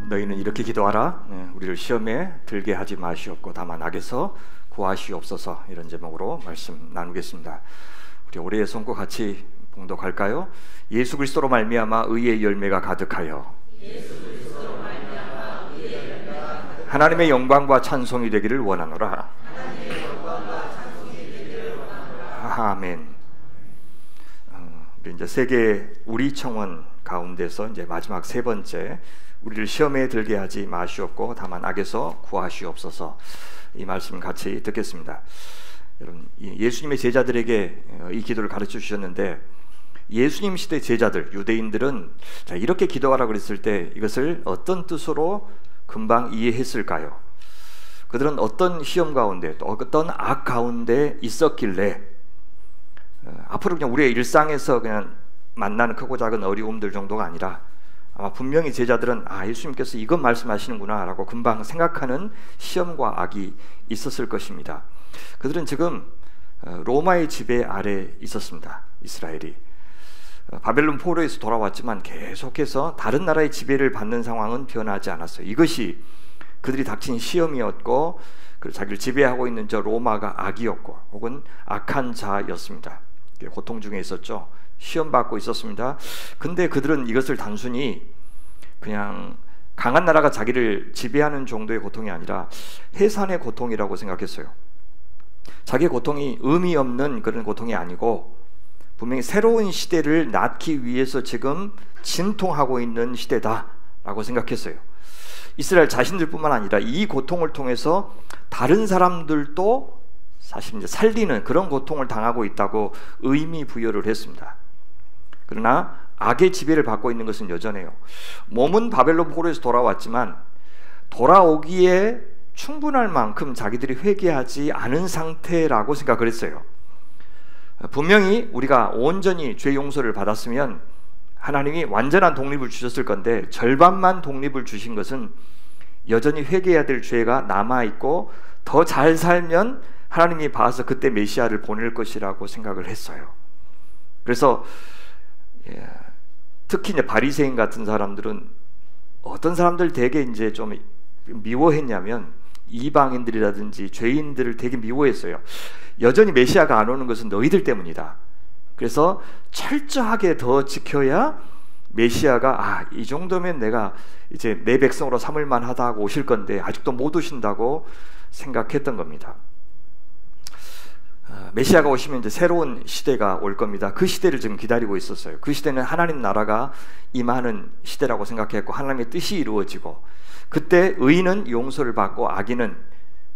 너희는 이렇게 기도하라. 우리를 시험에 들게 하지 마시옵고 다만 악에서 구하시옵소서. 이런 제목으로 말씀 나누겠습니다. 우리 올해의 선고 같이 봉독할까요? 예수 그리스도로 말미암아 의의 열매가 가득하여 하나님의 영광과 찬송이 되기를 원하노라. 아멘. 우리 이제 세계 우리 청원 가운데서 이제 마지막 세 번째, 우리를 시험에 들게 하지 마시옵고 다만 악에서 구하시옵소서. 이 말씀 같이 듣겠습니다. 여러분, 예수님의 제자들에게 이 기도를 가르쳐 주셨는데, 예수님 시대 제자들, 유대인들은 자, 이렇게 기도하라고 그랬을 때 이것을 어떤 뜻으로 금방 이해했을까요? 그들은 어떤 시험 가운데 또 어떤 악 가운데 있었길래 앞으로 그냥 우리의 일상에서 그냥 만나는 크고 작은 어려움들 정도가 아니라 아마 분명히 제자들은 예수님께서 이것 말씀하시는구나 라고 금방 생각하는 시험과 악이 있었을 것입니다. 그들은 지금 로마의 지배 아래 있었습니다. 이스라엘이 바벨론 포로에서 돌아왔지만 계속해서 다른 나라의 지배를 받는 상황은 변하지 않았어요. 이것이 그들이 닥친 시험이었고, 자기를 지배하고 있는 저 로마가 악이었고 혹은 악한 자였습니다. 고통 중에 있었죠. 시험받고 있었습니다. 근데 그들은 이것을 단순히 그냥 강한 나라가 자기를 지배하는 정도의 고통이 아니라 해산의 고통이라고 생각했어요. 자기의 고통이 의미 없는 그런 고통이 아니고 분명히 새로운 시대를 낳기 위해서 지금 진통하고 있는 시대다라고 생각했어요. 이스라엘 자신들뿐만 아니라 이 고통을 통해서 다른 사람들도 사실 이제 살리는 그런 고통을 당하고 있다고 의미 부여를 했습니다. 그러나 악의 지배를 받고 있는 것은 여전해요. 몸은 바벨론 포로에서 돌아왔지만 돌아오기에 충분할 만큼 자기들이 회개하지 않은 상태라고 생각을 했어요. 분명히 우리가 온전히 죄 용서를 받았으면 하나님이 완전한 독립을 주셨을 건데, 절반만 독립을 주신 것은 여전히 회개해야 될 죄가 남아있고 더 잘 살면 하나님이 봐서 그때 메시아를 보낼 것이라고 생각을 했어요. 그래서 특히 이제 바리새인 같은 사람들은 어떤 사람들 되게 이제 좀 미워했냐면 이방인들이라든지 죄인들을 되게 미워했어요. 여전히 메시아가 안 오는 것은 너희들 때문이다. 그래서 철저하게 더 지켜야 메시아가 이 정도면 내가 이제 내 백성으로 삼을 만하다고 오실 건데 아직도 못 오신다고 생각했던 겁니다. 메시아가 오시면 이제 새로운 시대가 올 겁니다. 그 시대를 지금 기다리고 있었어요. 그 시대는 하나님 나라가 임하는 시대라고 생각했고 하나님의 뜻이 이루어지고, 그때 의인은 용서를 받고 악인은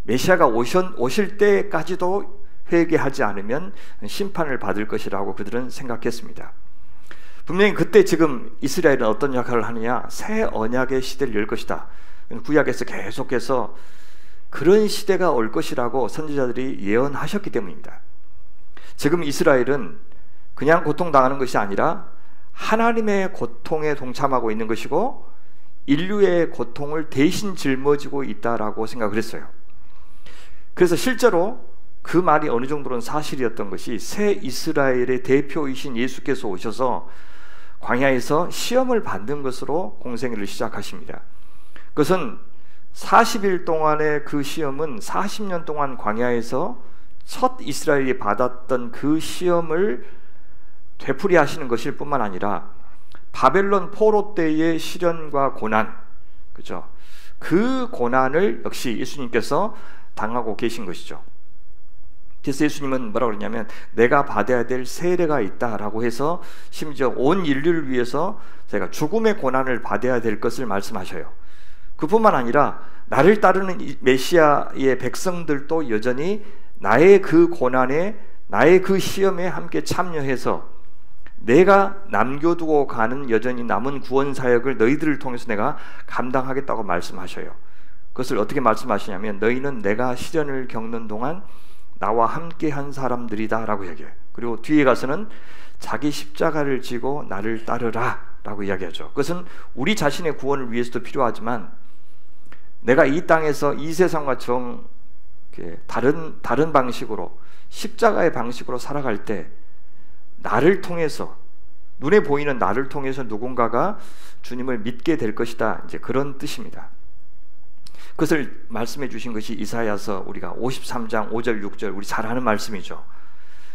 메시아가 오실 때까지도 회개하지 않으면 심판을 받을 것이라고 그들은 생각했습니다. 분명히 그때 지금 이스라엘은 어떤 역할을 하느냐, 새 언약의 시대를 열 것이다. 구약에서 계속해서 그런 시대가 올 것이라고 선지자들이 예언하셨기 때문입니다. 지금 이스라엘은 그냥 고통당하는 것이 아니라 하나님의 고통에 동참하고 있는 것이고 인류의 고통을 대신 짊어지고 있다라고 생각을 했어요. 그래서 실제로 그 말이 어느 정도는 사실이었던 것이, 새 이스라엘의 대표이신 예수께서 오셔서 광야에서 시험을 받는 것으로 공생애를 시작하십니다. 그것은 40일 동안의 그 시험은 40년 동안 광야에서 첫 이스라엘이 받았던 그 시험을 되풀이하시는 것일 뿐만 아니라 바벨론 포로 때의 시련과 고난, 그죠? 그 고난을 역시 예수님께서 당하고 계신 것이죠. 그래서 예수님은 뭐라고 그러냐면 내가 받아야 될 세례가 있다라고 해서 심지어 온 인류를 위해서 제가 죽음의 고난을 받아야 될 것을 말씀하셔요. 그뿐만 아니라 나를 따르는 메시아의 백성들도 여전히 나의 그 고난에, 나의 그 시험에 함께 참여해서 내가 남겨두고 가는 여전히 남은 구원 사역을 너희들을 통해서 내가 감당하겠다고 말씀하셔요. 그것을 어떻게 말씀하시냐면 너희는 내가 시련을 겪는 동안 나와 함께 한 사람들이다 라고 얘기해요. 그리고 뒤에 가서는 자기 십자가를 지고 나를 따르라 라고 이야기하죠. 그것은 우리 자신의 구원을 위해서도 필요하지만 내가 이 땅에서 이 세상과 다른 방식으로 십자가의 방식으로 살아갈 때 나를 통해서 눈에 보이는 나를 통해서 누군가가 주님을 믿게 될 것이다. 이제 그런 뜻입니다. 그것을 말씀해 주신 것이 이사야서 우리가 53장 5절 6절 우리 잘 아는 말씀이죠.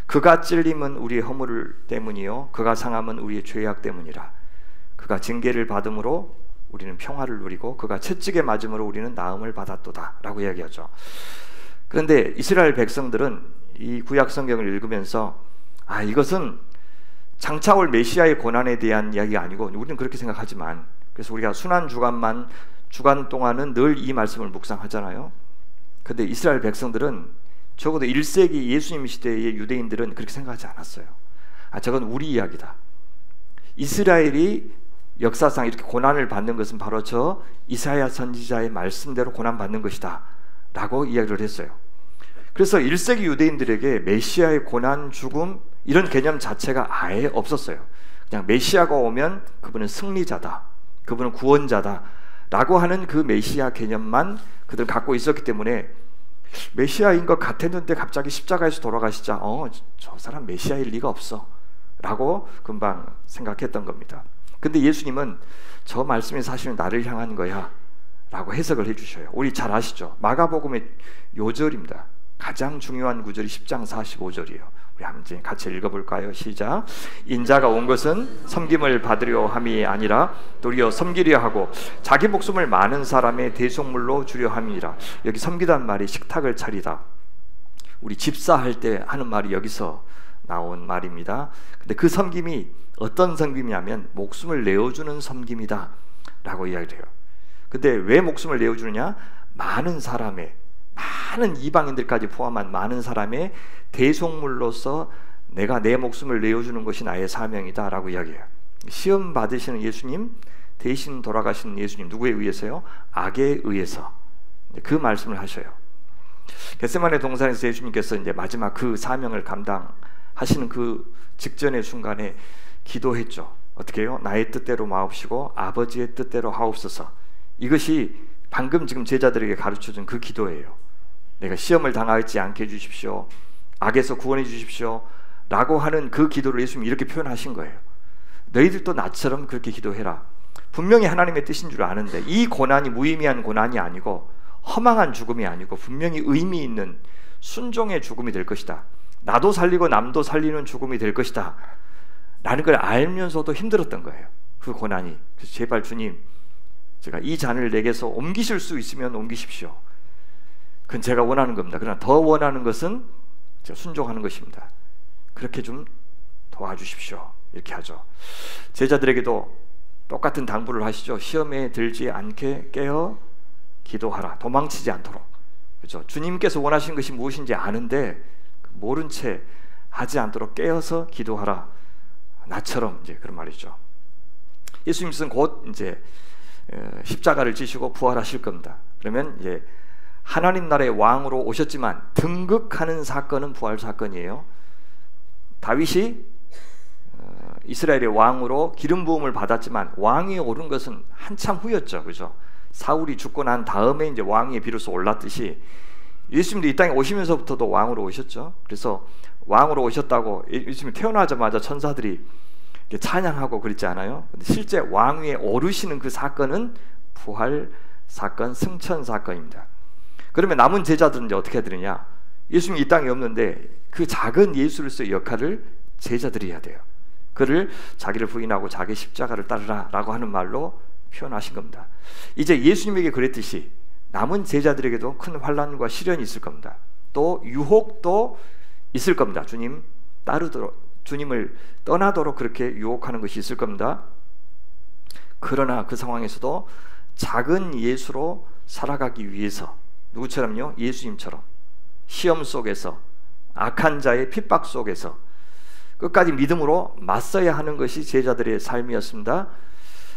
그가 찔림은 우리의 허물 때문이요 그가 상함은 우리의 죄악 때문이라. 그가 징계를 받음으로 우리는 평화를 누리고 그가 채찍에 맞음으로 우리는 나음을 받았도다 라고 이야기하죠. 그런데 이스라엘 백성들은 이 구약 성경을 읽으면서 이것은 장차 올 메시아의 고난에 대한 이야기가 아니고, 우리는 그렇게 생각하지만, 그래서 우리가 순환 주간 동안은 늘 이 말씀을 묵상하잖아요. 그런데 이스라엘 백성들은 적어도 1세기 예수님 시대의 유대인들은 그렇게 생각하지 않았어요. 저건 우리 이야기다. 이스라엘이 역사상 이렇게 고난을 받는 것은 바로 저 이사야 선지자의 말씀대로 고난받는 것이다 라고 이야기를 했어요. 그래서 1세기 유대인들에게 메시아의 고난, 죽음 이런 개념 자체가 아예 없었어요. 그냥 메시아가 오면 그분은 승리자다, 그분은 구원자다 라고 하는 그 메시아 개념만 그들 갖고 있었기 때문에 메시아인 것 같았는데 갑자기 십자가에서 돌아가시자 저 사람 메시아일 리가 없어 라고 금방 생각했던 겁니다. 근데 예수님은 저 말씀이 사실은 나를 향한 거야 라고 해석을 해주셔요. 우리 잘 아시죠? 마가복음의 요절입니다. 가장 중요한 구절이 10장 45절이에요. 우리 한번 같이 읽어볼까요? 시작. 인자가 온 것은 섬김을 받으려 함이 아니라 도리어 섬기려 하고 자기 목숨을 많은 사람의 대속물로 주려 함이니라. 여기 섬기다는 말이 식탁을 차리다, 우리 집사할 때 하는 말이 여기서 나온 말입니다. 근데 그 섬김이 어떤 섬김이냐면 목숨을 내어주는 섬김이다 라고 이야기를 해요. 근데 왜 목숨을 내어주느냐? 많은 이방인들까지 포함한 많은 사람의 대속물로서 내가 내 목숨을 내어주는 것이 나의 사명이다 라고 이야기해요. 시험 받으시는 예수님, 대신 돌아가시는 예수님, 누구에 의해서요? 악에 의해서. 그 말씀을 하셔요. 겟세마네 동산에서 예수님께서 이제 마지막 그 사명을 감당하시는 그 직전의 순간에 기도했죠. 어떻게 해요? 나의 뜻대로 마옵시고 아버지의 뜻대로 하옵소서. 이것이 방금 지금 제자들에게 가르쳐준 그 기도예요. 내가 시험을 당하지 않게 해주십시오, 악에서 구원해 주십시오 라고 하는 그 기도를 예수님이 이렇게 표현하신 거예요. 너희들도 나처럼 그렇게 기도해라. 분명히 하나님의 뜻인 줄 아는데 이 고난이 무의미한 고난이 아니고 허망한 죽음이 아니고 분명히 의미 있는 순종의 죽음이 될 것이다, 나도 살리고 남도 살리는 죽음이 될 것이다 라는 걸 알면서도 힘들었던 거예요, 그 고난이. 그래서 제발 주님, 제가 이 잔을 내게서 옮기실 수 있으면 옮기십시오. 그건 제가 원하는 겁니다. 그러나 더 원하는 것은 제가 순종하는 것입니다. 그렇게 좀 도와주십시오. 이렇게 하죠. 제자들에게도 똑같은 당부를 하시죠. 시험에 들지 않게 깨어 기도하라. 도망치지 않도록. 그렇죠? 주님께서 원하시는 것이 무엇인지 아는데 모른 채 하지 않도록 깨어서 기도하라. 나처럼 이제 그런 말이죠. 예수님께서는 곧 이제 십자가를 지시고 부활하실 겁니다. 그러면 이제 하나님 나라의 왕으로 오셨지만 등극하는 사건은 부활 사건이에요. 다윗이 이스라엘의 왕으로 기름 부음을 받았지만 왕위에 오른 것은 한참 후였죠, 그죠? 사울이 죽고 난 다음에 이제 왕위에 비로소 올랐듯이 예수님도 이 땅에 오시면서부터도 왕으로 오셨죠. 그래서 왕으로 오셨다고 예수님이 태어나자마자 천사들이 찬양하고 그랬지 않아요? 근데 실제 왕위에 오르시는 그 사건은 부활 사건, 승천 사건입니다. 그러면 남은 제자들은 이제 어떻게 해야 되느냐? 예수님이 이 땅에 없는데 그 작은 예수로서의 역할을 제자들이 해야 돼요. 그를 자기를 부인하고 자기 십자가를 따르라 라고 하는 말로 표현하신 겁니다. 이제 예수님에게 그랬듯이 남은 제자들에게도 큰 환난과 시련이 있을 겁니다. 또 유혹도 있을 겁니다. 주님을 떠나도록 그렇게 유혹하는 것이 있을 겁니다. 그러나 그 상황에서도 작은 예수로 살아가기 위해서 누구처럼요? 예수님처럼 시험 속에서, 악한 자의 핍박 속에서 끝까지 믿음으로 맞서야 하는 것이 제자들의 삶이었습니다.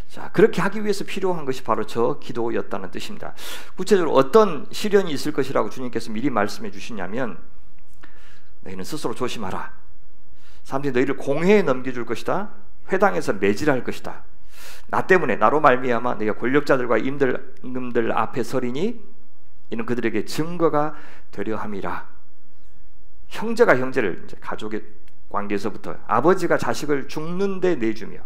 자, 그렇게 하기 위해서 필요한 것이 바로 저 기도였다는 뜻입니다. 구체적으로 어떤 시련이 있을 것이라고 주님께서 미리 말씀해 주시냐면, 너희는 스스로 조심하라. 사람들이 너희를 공회에 넘겨줄 것이다. 회당에서 매질할 것이다. 나 때문에, 나로 말미암아 너희가 권력자들과 임금들 앞에 서리니 이는 그들에게 증거가 되려 함이라. 형제가 형제를, 이제 가족의 관계에서부터 아버지가 자식을 죽는데 내주며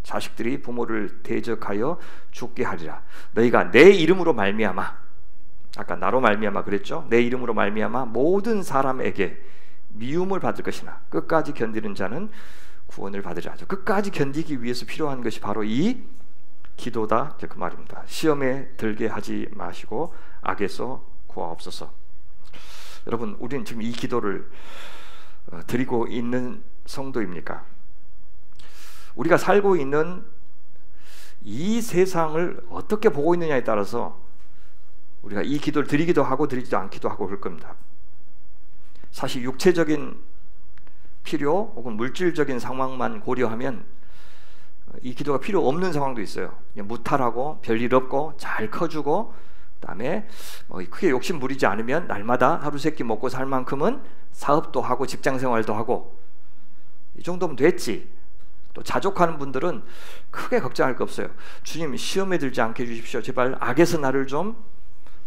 자식들이 부모를 대적하여 죽게 하리라. 너희가 내 이름으로 말미암아, 아까 나로 말미암아 그랬죠? 내 이름으로 말미암아 모든 사람에게 미움을 받을 것이나 끝까지 견디는 자는 구원을 받으리라. 끝까지 견디기 위해서 필요한 것이 바로 이 기도다, 그 말입니다. 시험에 들게 하지 마시고 악에서 구하옵소서. 여러분, 우리는 지금 이 기도를 드리고 있는 성도입니까? 우리가 살고 있는 이 세상을 어떻게 보고 있느냐에 따라서 우리가 이 기도를 드리기도 하고 드리지도 않기도 하고 그럴 겁니다. 사실 육체적인 필요 혹은 물질적인 상황만 고려하면 이 기도가 필요 없는 상황도 있어요. 무탈하고 별일 없고 잘 커주고, 그다음에 크게 욕심 부리지 않으면 날마다 하루 세끼 먹고 살 만큼은 사업도 하고 직장생활도 하고, 이 정도면 됐지. 또 자족하는 분들은 크게 걱정할 거 없어요. 주님, 시험에 들지 않게 해주십시오. 제발 악에서 나를 좀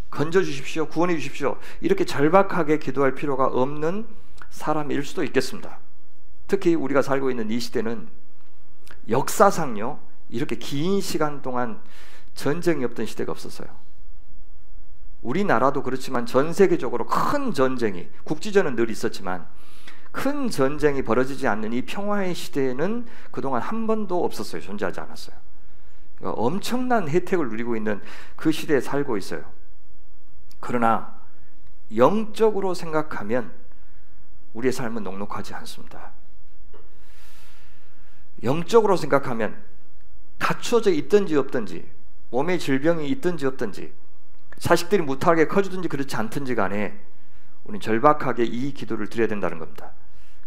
건져주십시오. 구원해 주십시오. 이렇게 절박하게 기도할 필요가 없는 사람일 수도 있겠습니다. 특히 우리가 살고 있는 이 시대는 역사상요, 이렇게 긴 시간 동안 전쟁이 없던 시대가 없었어요. 우리나라도 그렇지만 전 세계적으로 큰 전쟁이, 국지전은 늘 있었지만 큰 전쟁이 벌어지지 않는 이 평화의 시대에는 그동안 한 번도 없었어요. 존재하지 않았어요. 그러니까 엄청난 혜택을 누리고 있는 그 시대에 살고 있어요. 그러나 영적으로 생각하면 우리의 삶은 녹록하지 않습니다. 영적으로 생각하면 갖춰져 있든지 없든지, 몸에 질병이 있든지 없든지, 자식들이 무탈하게 커주든지 그렇지 않든지 간에 우리는 절박하게 이 기도를 드려야 된다는 겁니다.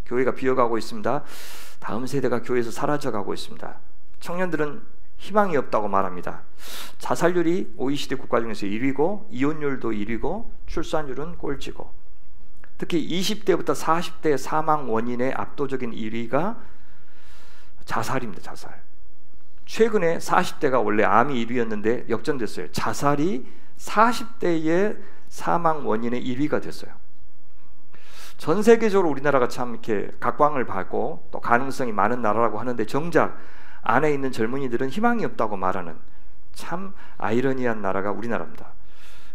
교회가 비어가고 있습니다. 다음 세대가 교회에서 사라져가고 있습니다. 청년들은 희망이 없다고 말합니다. 자살률이 OECD 국가 중에서 1위고 이혼율도 1위고 출산율은 꼴찌고, 특히 20대부터 40대 사망 원인의 압도적인 1위가 자살입니다. 자살. 최근에 40대가 원래 암이 1위였는데 역전됐어요. 자살이 40대의 사망 원인의 1위가 됐어요. 전 세계적으로 우리나라가 참 이렇게 각광을 받고 또 가능성이 많은 나라라고 하는데, 정작 안에 있는 젊은이들은 희망이 없다고 말하는 참 아이러니한 나라가 우리나라입니다.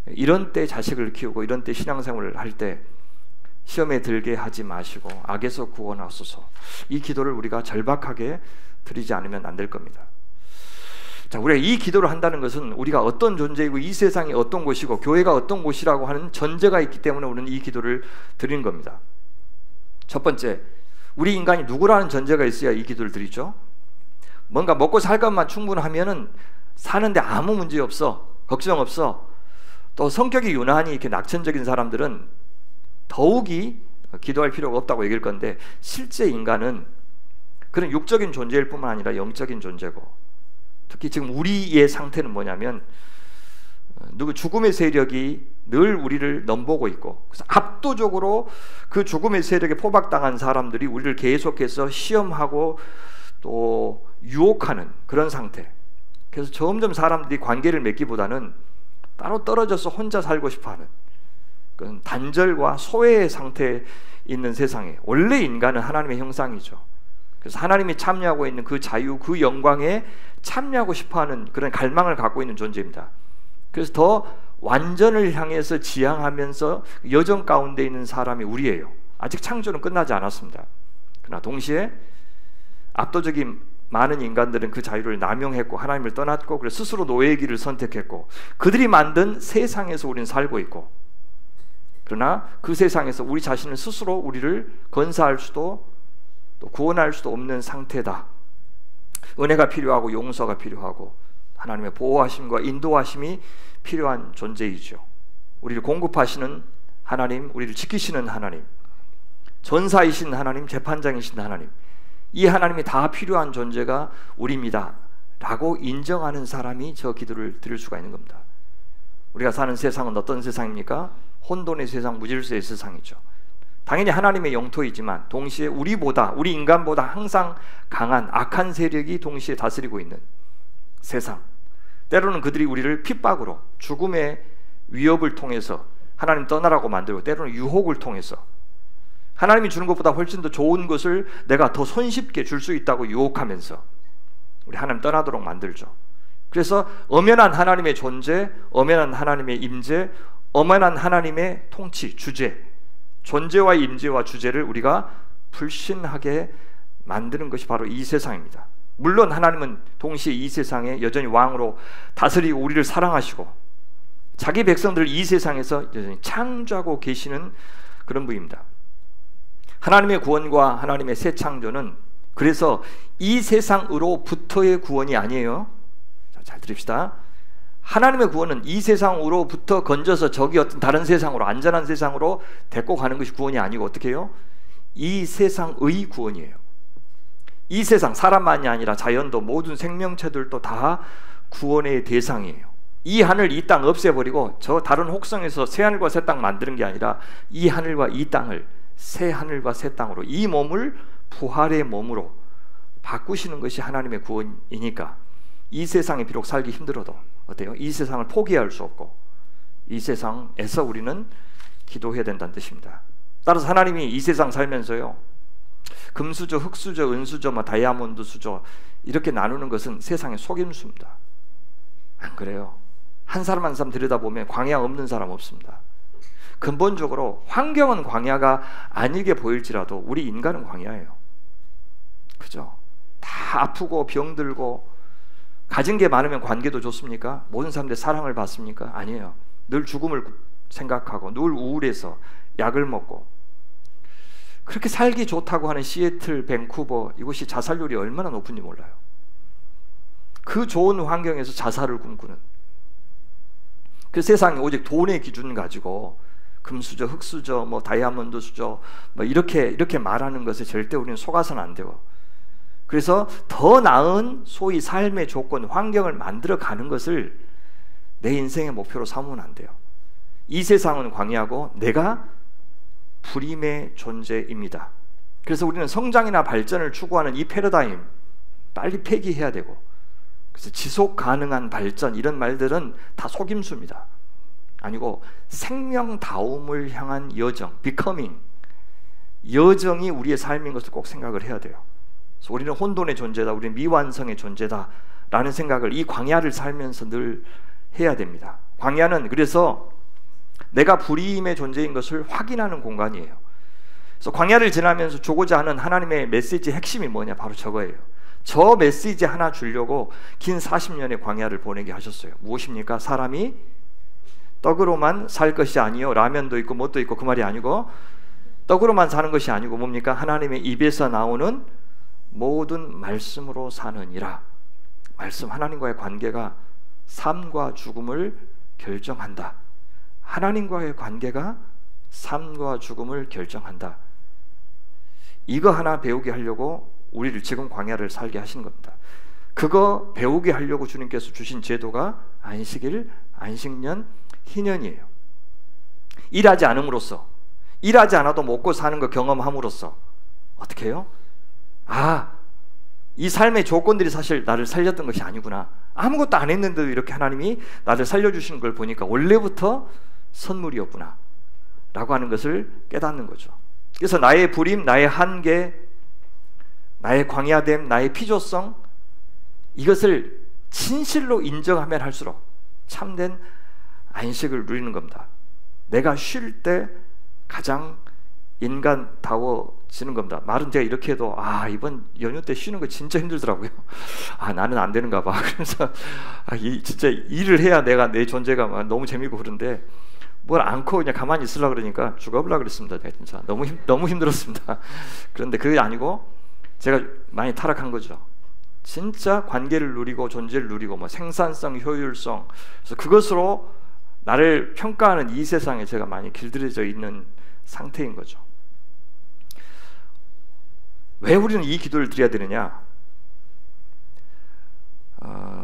이런 때 자식을 키우고 이런 때 신앙생활을 할 때 시험에 들게 하지 마시고 악에서 구원하소서, 이 기도를 우리가 절박하게 드리지 않으면 안 될 겁니다. 자, 우리가 이 기도를 한다는 것은 우리가 어떤 존재이고 이 세상이 어떤 곳이고 교회가 어떤 곳이라고 하는 전제가 있기 때문에 우리는 이 기도를 드리는 겁니다. 첫 번째, 우리 인간이 누구라는 전제가 있어야 이 기도를 드리죠. 뭔가 먹고 살 것만 충분하면은 사는데 아무 문제 없어, 걱정 없어. 또 성격이 유난히 이렇게 낙천적인 사람들은 더욱이 기도할 필요가 없다고 얘기할 건데, 실제 인간은 그런 육적인 존재일 뿐만 아니라 영적인 존재고, 특히 지금 우리의 상태는 뭐냐면 죽음의 세력이 늘 우리를 넘보고 있고, 그래서 압도적으로 그 죽음의 세력에 포박당한 사람들이 우리를 계속해서 시험하고 또 유혹하는 그런 상태. 그래서 점점 사람들이 관계를 맺기보다는 따로 떨어져서 혼자 살고 싶어하는 그런 단절과 소외의 상태에 있는 세상에, 원래 인간은 하나님의 형상이죠. 그래서 하나님이 참여하고 있는 그 자유, 그 영광에 참여하고 싶어하는 그런 갈망을 갖고 있는 존재입니다. 그래서 더 완전을 향해서 지향하면서 여정 가운데 있는 사람이 우리예요. 아직 창조는 끝나지 않았습니다. 그러나 동시에 압도적인 많은 인간들은 그 자유를 남용했고 하나님을 떠났고, 그래서 스스로 노예의 길을 선택했고, 그들이 만든 세상에서 우리는 살고 있고, 그러나 그 세상에서 우리 자신을 스스로 우리를 건사할 수도 또 구원할 수도 없는 상태다. 은혜가 필요하고 용서가 필요하고 하나님의 보호하심과 인도하심이 필요한 존재이죠. 우리를 공급하시는 하나님, 우리를 지키시는 하나님, 전사이신 하나님, 재판장이신 하나님, 이 하나님이 다 필요한 존재가 우리입니다 라고 인정하는 사람이 저 기도를 드릴 수가 있는 겁니다. 우리가 사는 세상은 어떤 세상입니까? 혼돈의 세상, 무질서의 세상이죠. 당연히 하나님의 영토이지만 동시에 우리 인간보다 항상 강한 악한 세력이 동시에 다스리고 있는 세상. 때로는 그들이 우리를 핍박으로, 죽음의 위협을 통해서 하나님 떠나라고 만들고, 때로는 유혹을 통해서 하나님이 주는 것보다 훨씬 더 좋은 것을 내가 더 손쉽게 줄 수 있다고 유혹하면서 우리 하나님 떠나도록 만들죠. 그래서 엄연한 하나님의 존재, 엄연한 하나님의 임재, 엄연한 하나님의 통치, 주제, 존재와 임재와 주제를 우리가 불신하게 만드는 것이 바로 이 세상입니다. 물론 하나님은 동시에 이 세상에 여전히 왕으로 다스리고 우리를 사랑하시고 자기 백성들을 이 세상에서 여전히 창조하고 계시는 그런 분입니다. 하나님의 구원과 하나님의 새 창조는 그래서 이 세상으로부터의 구원이 아니에요. 잘 들읍시다. 하나님의 구원은 이 세상으로부터 건져서 저기 어떤 다른 세상으로, 안전한 세상으로 데리고 가는 것이 구원이 아니고 어떻게 해요? 이 세상의 구원이에요. 이 세상, 사람만이 아니라 자연도 모든 생명체들도 다 구원의 대상이에요. 이 하늘 이 땅 없애버리고 저 다른 혹성에서 새 하늘과 새 땅 만드는 게 아니라 이 하늘과 이 땅을 새 하늘과 새 땅으로, 이 몸을 부활의 몸으로 바꾸시는 것이 하나님의 구원이니까 이 세상에 비록 살기 힘들어도 어때요? 이 세상을 포기할 수 없고 이 세상에서 우리는 기도해야 된다는 뜻입니다. 따라서 하나님이 이 세상 살면서요, 금수저, 흑수저, 은수저, 다이아몬드 수저 이렇게 나누는 것은 세상의 속임수입니다. 안 그래요? 한 사람 한 사람 들여다보면 광야 없는 사람 없습니다. 근본적으로 환경은 광야가 아니게 보일지라도 우리 인간은 광야예요. 그죠? 다 아프고 병들고 가진 게 많으면 관계도 좋습니까? 모든 사람들 사랑을 받습니까? 아니에요. 늘 죽음을 생각하고 늘 우울해서 약을 먹고. 그렇게 살기 좋다고 하는 시애틀, 밴쿠버 이곳이 자살률이 얼마나 높은지 몰라요. 그 좋은 환경에서 자살을 꿈꾸는, 그 세상이 오직 돈의 기준 가지고 금수저, 흑수저, 다이아몬드 수저 이렇게 말하는 것에 절대 우리는 속아서는 안 되고, 그래서 더 나은 소위 삶의 조건, 환경을 만들어 가는 것을 내 인생의 목표로 삼으면 안 돼요. 이 세상은 광야고 내가 불임의 존재입니다. 그래서 우리는 성장이나 발전을 추구하는 이 패러다임 빨리 폐기해야 되고, 그래서 지속 가능한 발전 이런 말들은 다 속임수입니다. 아니고 생명다움을 향한 여정, becoming, 여정이 우리의 삶인 것을 꼭 생각을 해야 돼요. 그래서 우리는 혼돈의 존재다, 우리는 미완성의 존재다 라는 생각을 이 광야를 살면서 늘 해야 됩니다. 광야는 그래서 내가 불임의 존재인 것을 확인하는 공간이에요. 그래서 광야를 지나면서 주고자 하는 하나님의 메시지의 핵심이 뭐냐? 바로 저거예요. 저 메시지 하나 주려고 긴 40년의 광야를 보내게 하셨어요. 무엇입니까? 사람이 떡으로만 살 것이 아니요, 라면도 있고 뭣도 있고, 그 말이 아니고 떡으로만 사는 것이 아니고 뭡니까? 하나님의 입에서 나오는 모든 말씀으로 사느니라. 말씀, 하나님과의 관계가 삶과 죽음을 결정한다. 하나님과의 관계가 삶과 죽음을 결정한다. 이거 하나 배우게 하려고 우리를 지금 광야를 살게 하신 겁니다. 그거 배우게 하려고 주님께서 주신 제도가 안식일, 안식년, 희년이에요. 일하지 않음으로써, 일하지 않아도 먹고 사는 거 경험함으로써 어떻게 해요? 이 삶의 조건들이 사실 나를 살렸던 것이 아니구나. 아무것도 안 했는데도 이렇게 하나님이 나를 살려주시는 걸 보니까 원래부터 선물이었구나 라고 하는 것을 깨닫는 거죠. 그래서 나의 불임, 나의 한계, 나의 광야됨, 나의 피조성, 이것을 진실로 인정하면 할수록 참된 안식을 누리는 겁니다. 내가 쉴 때 가장 인간다워지는 겁니다. 말은 제가 이렇게 해도 이번 연휴 때 쉬는 거 진짜 힘들더라고요. 나는 안 되는가 봐. 그래서 진짜 일을 해야 내가 내 존재가 너무 재미있고 그런데 뭘 않고 그냥 가만히 있으려고 그러니까 죽어보려고 그랬습니다. 내가 진짜 너무 힘들었습니다. 그런데 그게 아니고 제가 많이 타락한 거죠. 진짜 관계를 누리고 존재를 누리고 생산성, 효율성, 그래서 그것으로 나를 평가하는 이 세상에 제가 많이 길들여져 있는 상태인 거죠. 왜 우리는 이 기도를 드려야 되느냐?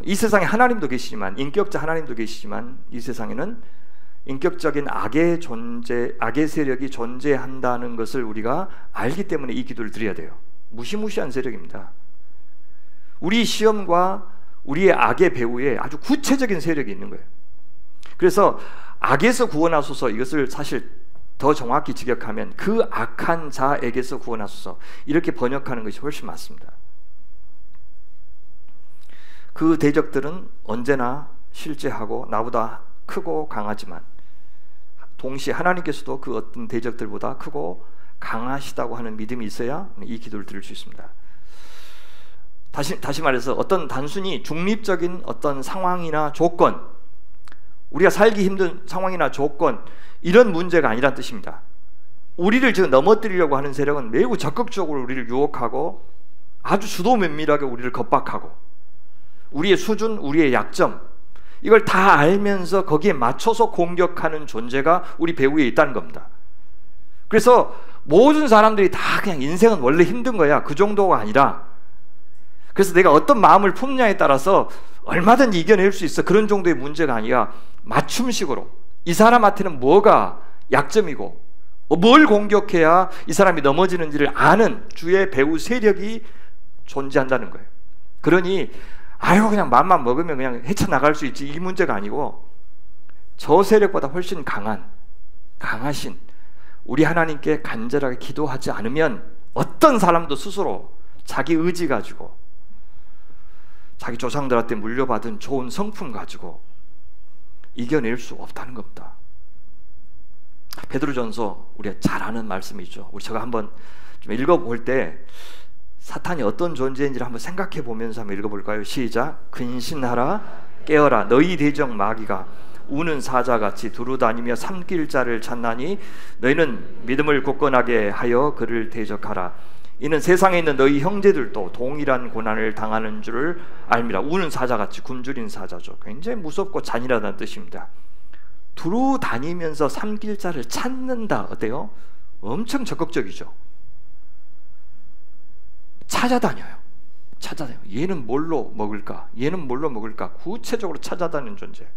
이 세상에 하나님도 계시지만, 인격자 하나님도 계시지만 이 세상에는 인격적인 악의 세력이 존재한다는 것을 우리가 알기 때문에 이 기도를 드려야 돼요. 무시무시한 세력입니다. 우리 시험과 우리의 악의 배후에 아주 구체적인 세력이 있는 거예요. 그래서 악에서 구원하소서, 이것을 사실 더 정확히 직역하면 그 악한 자에게서 구원하소서, 이렇게 번역하는 것이 훨씬 맞습니다. 그 대적들은 언제나 실제하고 나보다 크고 강하지만 동시에 하나님께서도 그 어떤 대적들보다 크고 강하시다고 하는 믿음이 있어야 이 기도를 드릴 수 있습니다. 다시 말해서 어떤 단순히 중립적인 어떤 상황이나 조건, 우리가 살기 힘든 상황이나 조건, 이런 문제가 아니란 뜻입니다. 우리를 지금 넘어뜨리려고 하는 세력은 매우 적극적으로 우리를 유혹하고 아주 주도 면밀하게 우리를 겁박하고 우리의 수준, 우리의 약점, 이걸 다 알면서 거기에 맞춰서 공격하는 존재가 우리 배후에 있다는 겁니다. 그래서 모든 사람들이 다 그냥 인생은 원래 힘든 거야, 그 정도가 아니라, 그래서 내가 어떤 마음을 품냐에 따라서 얼마든지 이겨낼 수 있어, 그런 정도의 문제가 아니라 맞춤식으로 이 사람한테는 뭐가 약점이고 뭘 공격해야 이 사람이 넘어지는지를 아는 주의 배후 세력이 존재한다는 거예요. 그러니 아유 그냥 맘만 먹으면 그냥 헤쳐나갈 수 있지, 이 문제가 아니고 저 세력보다 훨씬 강하신 우리 하나님께 간절하게 기도하지 않으면 어떤 사람도 스스로 자기 의지 가지고 자기 조상들한테 물려받은 좋은 성품 가지고 이겨낼 수 없다는 겁니다. 베드로전서 우리가 잘 아는 말씀이죠. 우리 제가 한번 좀 읽어볼 때 사탄이 어떤 존재인지를 한번 생각해 보면서 한번 읽어볼까요? 시작. 근신하라, 깨어라. 너희 대적 마귀가 우는 사자같이 두루다니며 삼킬 자를 찾나니 너희는 믿음을 굳건하게 하여 그를 대적하라. 이는 세상에 있는 너희 형제들도 동일한 고난을 당하는 줄을 알미라. 우는 사자같이, 굶주린 사자죠. 굉장히 무섭고 잔인하다는 뜻입니다. 두루 다니면서 삼킬 자를 찾는다. 어때요? 엄청 적극적이죠. 찾아다녀요. 얘는 뭘로 먹을까? 얘는 뭘로 먹을까? 구체적으로 찾아다니는 존재.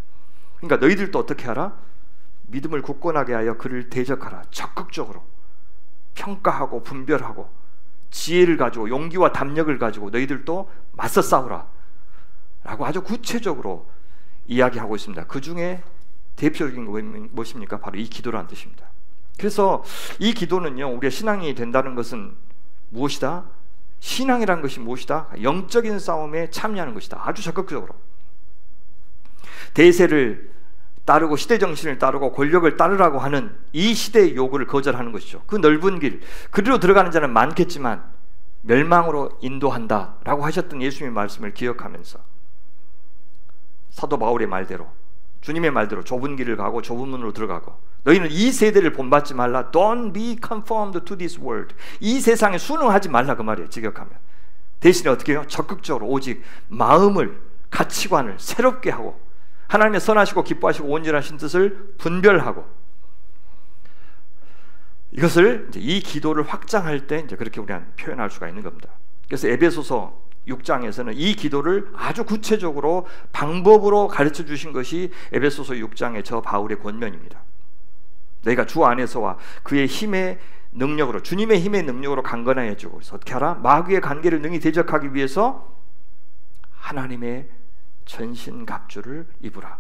그러니까 너희들도 어떻게 하라? 믿음을 굳건하게 하여 그를 대적하라. 적극적으로 평가하고 분별하고 지혜를 가지고 용기와 담력을 가지고 너희들도 맞서 싸우라 라고 아주 구체적으로 이야기하고 있습니다. 그 중에 대표적인 거 무엇입니까? 바로 이 기도라는 뜻입니다. 그래서 이 기도는요, 우리가 신앙이 된다는 것은 무엇이다? 신앙이라는 것이 무엇이다? 영적인 싸움에 참여하는 것이다. 아주 적극적으로 대세를 따르고 시대 정신을 따르고 권력을 따르라고 하는 이 시대의 요구를 거절하는 것이죠. 그 넓은 길, 그리로 들어가는 자는 많겠지만 멸망으로 인도한다라고 하셨던 예수님의 말씀을 기억하면서 사도 바울의 말대로, 주님의 말대로 좁은 길을 가고 좁은 문으로 들어가고, 너희는 이 세대를 본받지 말라. Don't be conformed to this world. 이 세상에 순응하지 말라, 그 말이에요. 직역하면. 대신에 어떻게 해요? 적극적으로 오직 마음을, 가치관을 새롭게 하고 하나님의 선하시고 기뻐하시고 온전하신 뜻을 분별하고, 이것을 이제 이 기도를 확장할 때 이제 그렇게 우리가 표현할 수가 있는 겁니다. 그래서 에베소서 6장에서는 이 기도를 아주 구체적으로 방법으로 가르쳐 주신 것이 에베소서 6장의 저 바울의 권면입니다. 너희가 주 안에서와 그의 힘의 능력으로, 주님의 힘의 능력으로 강건해지고, 그래서 어떻게 하라? 마귀의 관계를 능히 대적하기 위해서 하나님의 전신갑주를 입으라.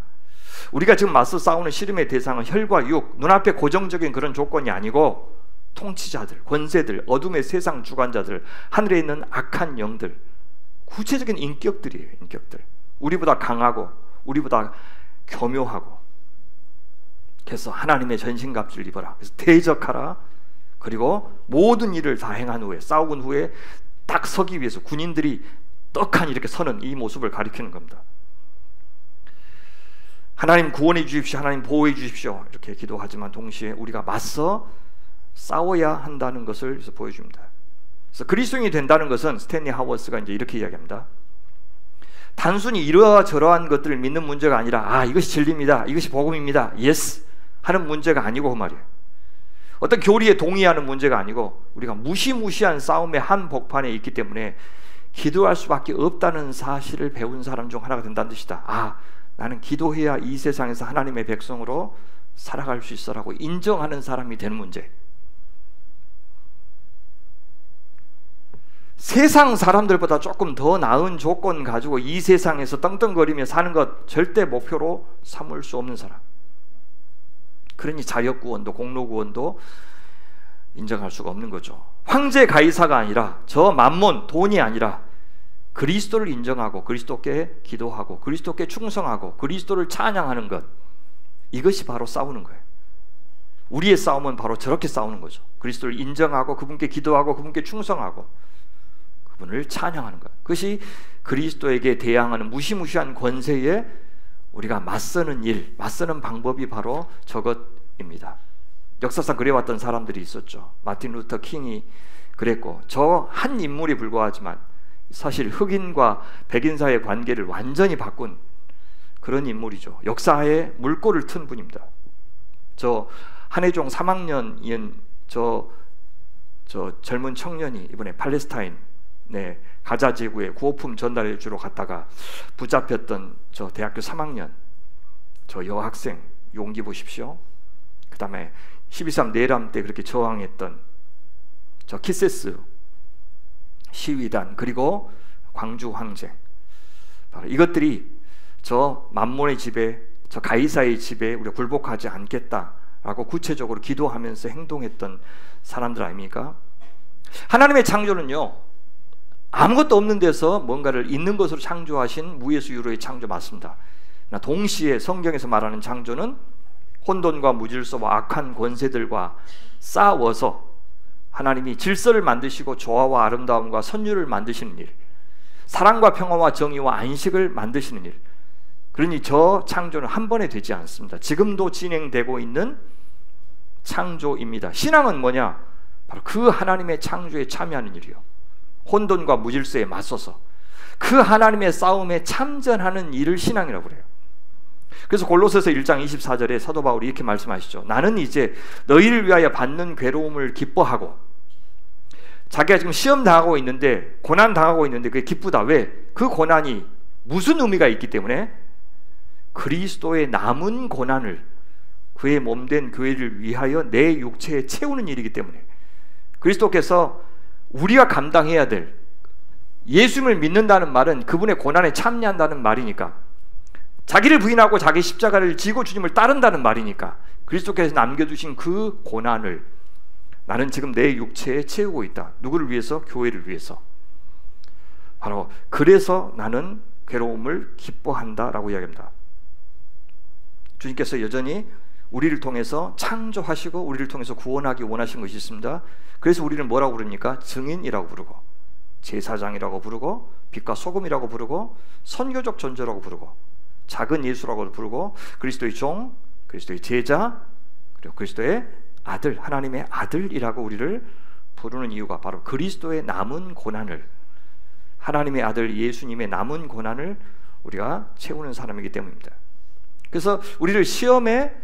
우리가 지금 맞서 싸우는 씨름의 대상은 혈과 육, 눈앞에 고정적인 그런 조건이 아니고 통치자들, 권세들, 어둠의 세상 주관자들, 하늘에 있는 악한 영들, 구체적인 인격들이에요. 인격들. 우리보다 강하고 우리보다 교묘하고. 그래서 하나님의 전신갑주를 입어라. 그래서 대적하라. 그리고 모든 일을 다 행한 후에, 싸운 후에 딱 서기 위해서 군인들이 떡하니 이렇게 서는 이 모습을 가리키는 겁니다. 하나님 구원해 주십시오, 하나님 보호해 주십시오, 이렇게 기도하지만 동시에 우리가 맞서 싸워야 한다는 것을 보여줍니다. 그래서 그리스도인이 된다는 것은 스탠리 하워스가 이제 이렇게 이야기합니다. 단순히 이러저러한 것들을 믿는 문제가 아니라 이것이 진리입니다, 이것이 복음입니다, 예스 하는 문제가 아니고, 그 말이에요. 어떤 교리에 동의하는 문제가 아니고 우리가 무시무시한 싸움의 한 복판에 있기 때문에 기도할 수밖에 없다는 사실을 배운 사람 중 하나가 된다는 뜻이다. 나는 기도해야 이 세상에서 하나님의 백성으로 살아갈 수 있어라고 인정하는 사람이 되는 문제. 세상 사람들보다 조금 더 나은 조건 가지고 이 세상에서 떵떵거리며 사는 것 절대 목표로 삼을 수 없는 사람. 그러니 자력구원도 공로구원도 인정할 수가 없는 거죠. 황제 가이사가 아니라 저 만몬, 돈이 아니라 그리스도를 인정하고 그리스도께 기도하고 그리스도께 충성하고 그리스도를 찬양하는 것, 이것이 바로 싸우는 거예요. 우리의 싸움은 바로 저렇게 싸우는 거죠. 그리스도를 인정하고 그분께 기도하고 그분께 충성하고 그분을 찬양하는 것, 그것이 그리스도에게 대항하는 무시무시한 권세에 우리가 맞서는 일, 맞서는 방법이 바로 저것입니다. 역사상 그래왔던 사람들이 있었죠. 마틴 루터 킹이 그랬고, 저 한 인물이 불과하지만 사실 흑인과 백인 사이의 관계를 완전히 바꾼 그런 인물이죠. 역사에 물꼬를 튼 분입니다. 저 한해종 3학년인 저 젊은 청년이 이번에 팔레스타인 가자 지구에 구호품 전달해 주러 갔다가 붙잡혔던 저 대학교 3학년 저 여학생 용기 보십시오. 그 다음에 12.3 내란 때 그렇게 저항했던 저 키세스 시위단, 그리고 광주 항쟁, 바로 이것들이 저 만몬의 집에, 저 가이사의 집에 우리가 굴복하지 않겠다라고 구체적으로 기도하면서 행동했던 사람들 아닙니까? 하나님의 창조는요, 아무것도 없는 데서 뭔가를 있는 것으로 창조하신 무에서 유로의 창조 맞습니다. 동시에 성경에서 말하는 창조는 혼돈과 무질서와 악한 권세들과 싸워서 하나님이 질서를 만드시고 조화와 아름다움과 선율을 만드시는 일, 사랑과 평화와 정의와 안식을 만드시는 일, 그러니 저 창조는 한 번에 되지 않습니다. 지금도 진행되고 있는 창조입니다. 신앙은 뭐냐? 바로 그 하나님의 창조에 참여하는 일이요, 혼돈과 무질서에 맞서서 그 하나님의 싸움에 참전하는 일을 신앙이라고 그래요. 그래서 골로새서 1장 24절에 사도 바울이 이렇게 말씀하시죠. 나는 이제 너희를 위하여 받는 괴로움을 기뻐하고, 자기가 지금 시험 당하고 있는데, 고난 당하고 있는데 그게 기쁘다. 왜? 그 고난이 무슨 의미가 있기 때문에? 그리스도의 남은 고난을 그의 몸된 교회를 위하여 내 육체에 채우는 일이기 때문에, 그리스도께서 우리가 감당해야 될, 예수님을 믿는다는 말은 그분의 고난에 참여한다는 말이니까, 자기를 부인하고 자기 십자가를 지고 주님을 따른다는 말이니까, 그리스도께서 남겨두신 그 고난을 나는 지금 내 육체에 채우고 있다. 누구를 위해서? 교회를 위해서. 바로 그래서 나는 괴로움을 기뻐한다라고 이야기합니다. 주님께서 여전히 우리를 통해서 창조하시고 우리를 통해서 구원하기 원하신 것이 있습니다. 그래서 우리는 뭐라고 부릅니까? 증인이라고 부르고, 제사장이라고 부르고, 빛과 소금이라고 부르고, 선교적 존재라고 부르고, 작은 예수라고 부르고, 그리스도의 종, 그리스도의 제자, 그리고 그리스도의 아들, 하나님의 아들이라고 우리를 부르는 이유가 바로 그리스도의 남은 고난을, 하나님의 아들 예수님의 남은 고난을 우리가 채우는 사람이기 때문입니다. 그래서 우리를 시험에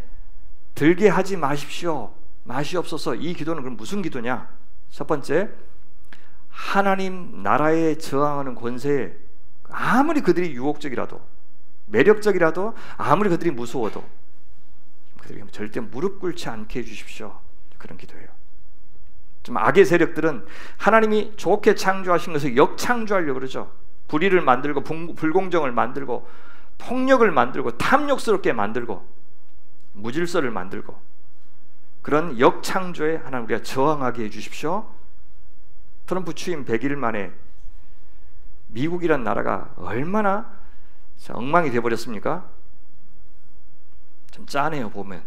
들게 하지 마십시오, 마시옵소서. 이 기도는 그럼 무슨 기도냐? 첫 번째, 하나님 나라에 저항하는 권세에 아무리 그들이 유혹적이라도, 매력적이라도, 아무리 그들이 무서워도 그들이 절대 무릎 꿇지 않게 해주십시오. 그런 기도예요. 좀 악의 세력들은 하나님이 좋게 창조하신 것을 역창조하려고 그러죠. 불의를 만들고 불공정을 만들고 폭력을 만들고 탐욕스럽게 만들고 무질서를 만들고, 그런 역창조에 하나님 우리가 저항하게 해주십시오. 트럼프 취임 100일 만에 미국이란 나라가 얼마나 엉망이 되어버렸습니까? 좀 짠해요, 보면.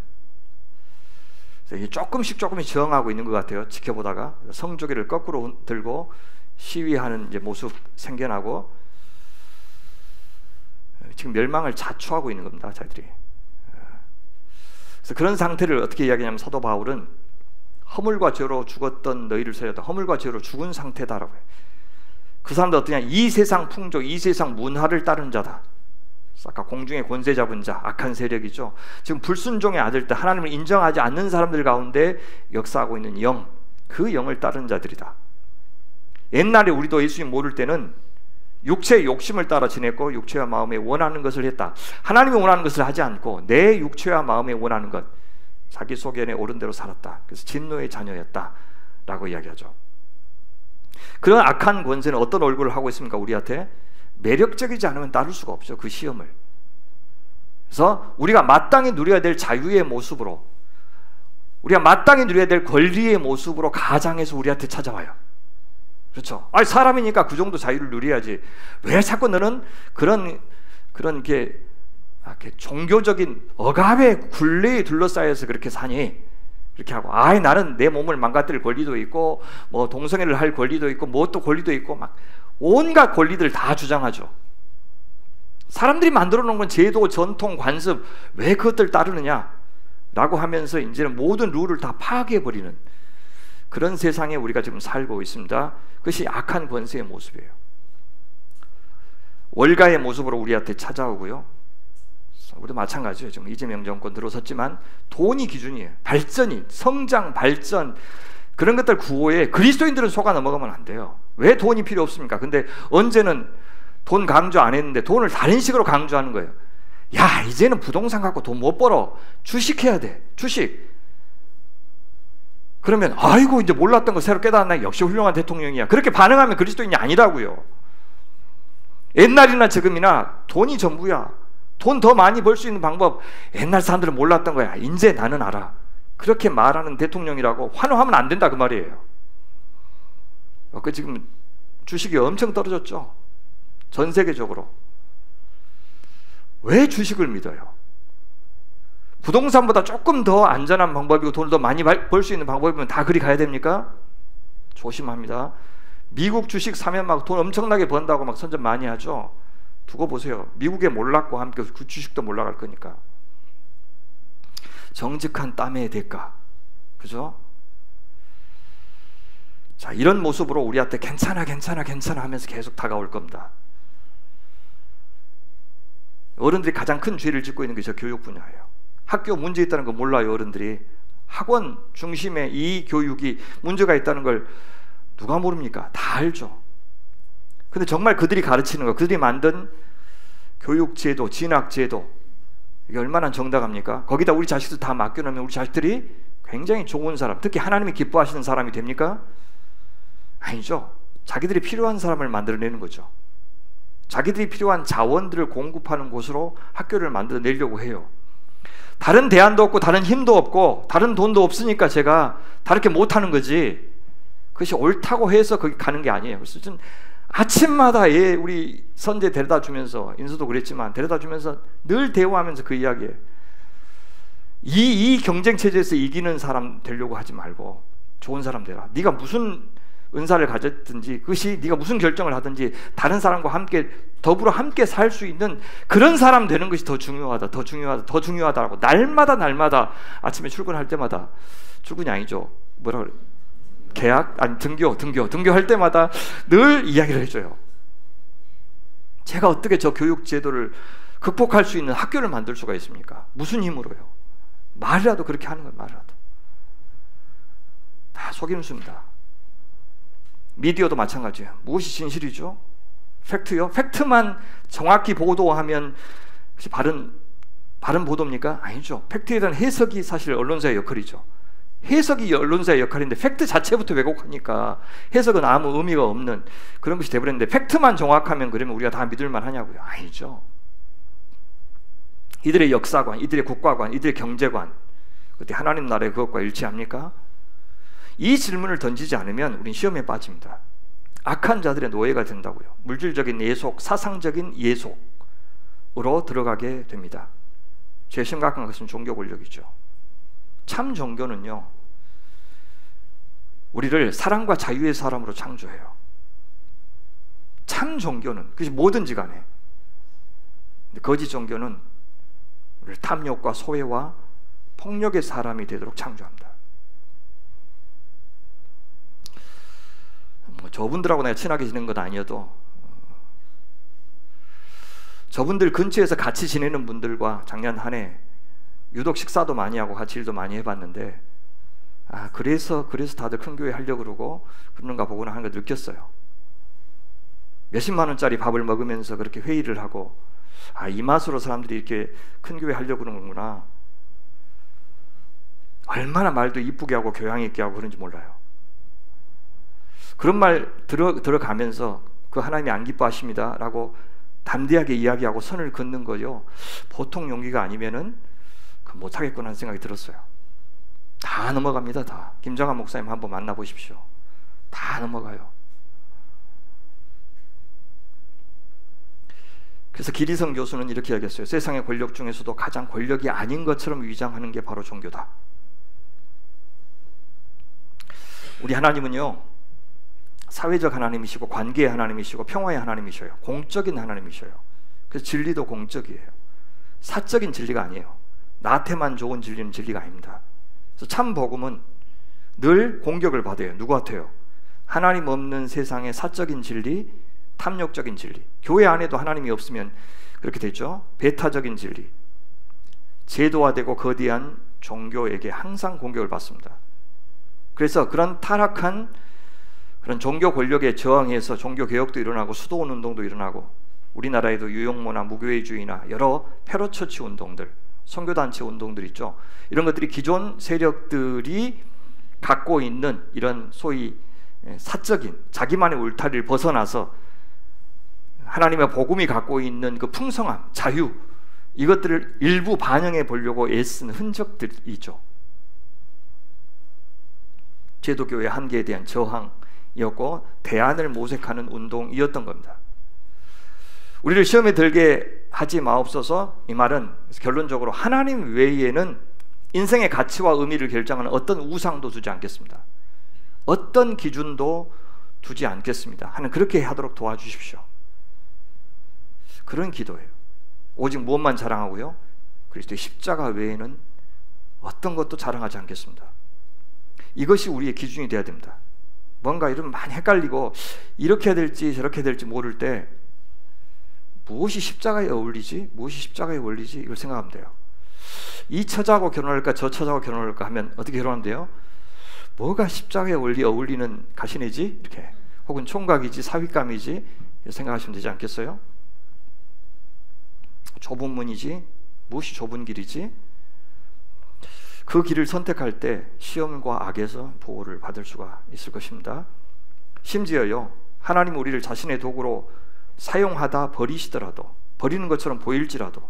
조금씩 저항하고 있는 것 같아요. 지켜보다가 성조기를 거꾸로 들고 시위하는 이제 모습 생겨나고, 지금 멸망을 자초하고 있는 겁니다, 자기들이. 그래서 그런 상태를 어떻게 이야기하냐면, 사도 바울은 허물과 죄로 죽었던 너희를 살렸다, 허물과 죄로 죽은 상태다라고 해요. 그 사람들 어떠냐? 이 세상 풍조, 이 세상 문화를 따른 자다. 아까 공중의 권세 잡은 자, 악한 세력이죠. 지금 불순종의 아들들, 하나님을 인정하지 않는 사람들 가운데 역사하고 있는 영, 그 영을 따른 자들이다. 옛날에 우리도 예수님 모를 때는 육체의 욕심을 따라 지냈고 육체와 마음에 원하는 것을 했다. 하나님이 원하는 것을 하지 않고 내 육체와 마음에 원하는 것, 자기 소견에 옳은 대로 살았다. 그래서 진노의 자녀였다 라고 이야기하죠. 그런 악한 권세는 어떤 얼굴을 하고 있습니까? 우리한테 매력적이지 않으면 따를 수가 없죠, 그 시험을. 그래서 우리가 마땅히 누려야 될 자유의 모습으로 우리가 마땅히 누려야 될 권리의 모습으로 가장해서 우리한테 찾아와요. 그렇죠? 아니, 사람이니까 그 정도 자유를 누려야지. 왜 자꾸 너는 그런 게 이렇게 종교적인 억압의 굴레에 둘러싸여서 그렇게 사니? 이렇게 하고, 아이, 나는 내 몸을 망가뜨릴 권리도 있고, 뭐 동성애를 할 권리도 있고, 뭐 또 권리도 있고, 막 온갖 권리들 다 주장하죠. 사람들이 만들어 놓은 건 제도, 전통, 관습, 왜 그것들 따르느냐? 라고 하면서 이제는 모든 룰을 다 파괴해버리는 그런 세상에 우리가 지금 살고 있습니다. 그것이 악한 권세의 모습이에요. 월가의 모습으로 우리한테 찾아오고요. 우리도 마찬가지예요. 지금 이재명 정권 들어섰지만 돈이 기준이에요. 발전이, 성장, 발전, 그런 것들 구호에 그리스도인들은 속아 넘어가면 안 돼요. 왜 돈이 필요 없습니까? 근데 언제는 돈 강조 안 했는데 돈을 다른 식으로 강조하는 거예요. 야, 이제는 부동산 갖고 돈 못 벌어. 주식해야 돼. 주식. 그러면 아이고, 이제 몰랐던 거 새로 깨달았나? 역시 훌륭한 대통령이야. 그렇게 반응하면 그리스도인이 아니라고요. 옛날이나 지금이나 돈이 전부야. 돈 더 많이 벌 수 있는 방법, 옛날 사람들은 몰랐던 거야. 이제 나는 알아. 그렇게 말하는 대통령이라고 환호하면 안 된다, 그 말이에요. 그 지금 주식이 엄청 떨어졌죠. 전 세계적으로. 왜 주식을 믿어요? 부동산보다 조금 더 안전한 방법이고 돈을 더 많이 벌 수 있는 방법이면 다 그리 가야 됩니까? 조심합니다. 미국 주식 사면 막 돈 엄청나게 번다고 막 선전 많이 하죠. 두고 보세요. 미국에 몰락과 함께 그 주식도 몰락할 거니까. 정직한 땀의 대가. 그죠? 자, 이런 모습으로 우리한테 괜찮아 하면서 계속 다가올 겁니다. 어른들이 가장 큰 죄를 짓고 있는 게 저 교육 분야예요. 학교 문제 있다는 거 몰라요, 어른들이. 학원 중심의 이 교육이 문제가 있다는 걸 누가 모릅니까? 다 알죠. 근데 정말 그들이 가르치는 거, 그들이 만든 교육제도, 진학제도, 이게 얼마나 정당합니까? 거기다 우리 자식들 다 맡겨놓으면 우리 자식들이 굉장히 좋은 사람, 특히 하나님이 기뻐하시는 사람이 됩니까? 아니죠. 자기들이 필요한 사람을 만들어내는 거죠. 자기들이 필요한 자원들을 공급하는 곳으로 학교를 만들어내려고 해요. 다른 대안도 없고 다른 힘도 없고 다른 돈도 없으니까 제가 다르게 못하는 거지, 그것이 옳다고 해서 거기 가는 게 아니에요. 그래서 좀 아침마다 우리 선제 데려다 주면서, 인수도 그랬지만 데려다 주면서 늘 대화하면서 그 이야기예요. 이 경쟁 체제에서 이기는 사람 되려고 하지 말고 좋은 사람 되라. 네가 무슨 은사를 가졌든지, 그것이 네가 무슨 결정을 하든지 다른 사람과 함께 더불어 함께 살 수 있는 그런 사람 되는 것이 더 중요하다, 더 중요하다, 더 중요하다라고 날마다 아침에 출근할 때마다, 출근이 아니죠, 뭐라 그래, 계약? 아니 등교할 때마다 늘 이야기를 해줘요. 제가 어떻게 저 교육 제도를 극복할 수 있는 학교를 만들 수가 있습니까? 무슨 힘으로요? 말이라도 그렇게 하는 거예요. 말이라도. 다 속임수입니다. 미디어도 마찬가지예요. 무엇이 진실이죠? 팩트요? 팩트만 정확히 보도하면 바른 보도입니까? 아니죠. 팩트에 대한 해석이 사실 언론사의 역할이죠. 해석이 언론사의 역할인데 팩트 자체부터 왜곡하니까 해석은 아무 의미가 없는 그런 것이 돼버렸는데, 팩트만 정확하면 그러면 우리가 다 믿을만 하냐고요? 아니죠. 이들의 역사관, 이들의 국가관, 이들의 경제관, 그때 하나님 나라의 그것과 일치합니까? 이 질문을 던지지 않으면 우린 시험에 빠집니다. 악한 자들의 노예가 된다고요. 물질적인 예속, 사상적인 예속으로 들어가게 됩니다. 제일 심각한 것은 종교 권력이죠. 참 종교는요, 우리를 사랑과 자유의 사람으로 창조해요. 참 종교는, 그것이 뭐든지 간에. 근데 거짓 종교는 우리를 탐욕과 소외와 폭력의 사람이 되도록 창조합니다. 저분들하고 내가 친하게 지내는 건 아니어도 저분들 근처에서 같이 지내는 분들과 작년 한 해 유독 식사도 많이 하고 같이 일도 많이 해봤는데, 그래서 다들 큰 교회 하려고 그러는가 보구나 하는 걸 느꼈어요. 몇십만 원짜리 밥을 먹으면서 그렇게 회의를 하고, 이 맛으로 사람들이 이렇게 큰 교회 하려고 그러는구나. 얼마나 말도 이쁘게 하고 교양 있게 하고 그런지 몰라요. 그런 말 들어가면서 그 하나님이 안 기뻐하십니다 라고 담대하게 이야기하고 선을 긋는 거요, 보통 용기가 아니면은 못하겠구나 하는 생각이 들었어요. 다 다 넘어갑니다. 다. 김정한 목사님 한번 만나보십시오. 다 넘어가요. 그래서 기리성 교수는 이렇게 얘기했어요. 세상의 권력 중에서도 가장 권력이 아닌 것처럼 위장하는 게 바로 종교다. 우리 하나님은요, 사회적 하나님이시고 관계의 하나님이시고 평화의 하나님이셔요. 공적인 하나님이셔요. 그래서 진리도 공적이에요. 사적인 진리가 아니에요. 나한테만 좋은 진리는 진리가 아닙니다. 그래서 참 복음은 늘 공격을 받아요. 누구한테요? 하나님 없는 세상의 사적인 진리, 탐욕적인 진리. 교회 안에도 하나님이 없으면 그렇게 되죠. 배타적인 진리, 제도화되고 거대한 종교에게 항상 공격을 받습니다. 그래서 그런 타락한 그런 종교 권력에 저항해서 종교 개혁도 일어나고 수도원 운동도 일어나고, 우리나라에도 유용모나 무교회주의나 여러 페로처치 운동들, 선교단체 운동들 있죠. 이런 것들이 기존 세력들이 갖고 있는 이런 소위 사적인 자기만의 울타리를 벗어나서 하나님의 복음이 갖고 있는 그 풍성함, 자유, 이것들을 일부 반영해 보려고 애쓴 흔적들이죠. 제도교의 한계에 대한 저항이었고 대안을 모색하는 운동이었던 겁니다. 우리를 시험에 들게 하지 마옵소서, 이 말은 결론적으로 하나님 외에는 인생의 가치와 의미를 결정하는 어떤 우상도 두지 않겠습니다. 어떤 기준도 두지 않겠습니다. 하나님 그렇게 하도록 도와주십시오. 그런 기도예요. 오직 무엇만 자랑하고요, 그리스도의 십자가 외에는 어떤 것도 자랑하지 않겠습니다. 이것이 우리의 기준이 되어야 됩니다. 뭔가 이러면 많이 헷갈리고 이렇게 해야 될지 저렇게 해야 될지 모를 때 무엇이 십자가에 어울리지? 무엇이 십자가에 어울리지? 이걸 생각하면 돼요. 이 처자하고 결혼할까 저 처자하고 결혼할까 하면 어떻게 결혼하면 돼요? 뭐가 십자가에 어울리는 가시네지? 이렇게. 혹은 총각이지 사윗감이지? 생각하시면 되지 않겠어요? 좁은 문이지? 무엇이 좁은 길이지? 그 길을 선택할 때 시험과 악에서 보호를 받을 수가 있을 것입니다. 심지어요, 하나님 우리를 자신의 도구로 사용하다 버리시더라도, 버리는 것처럼 보일지라도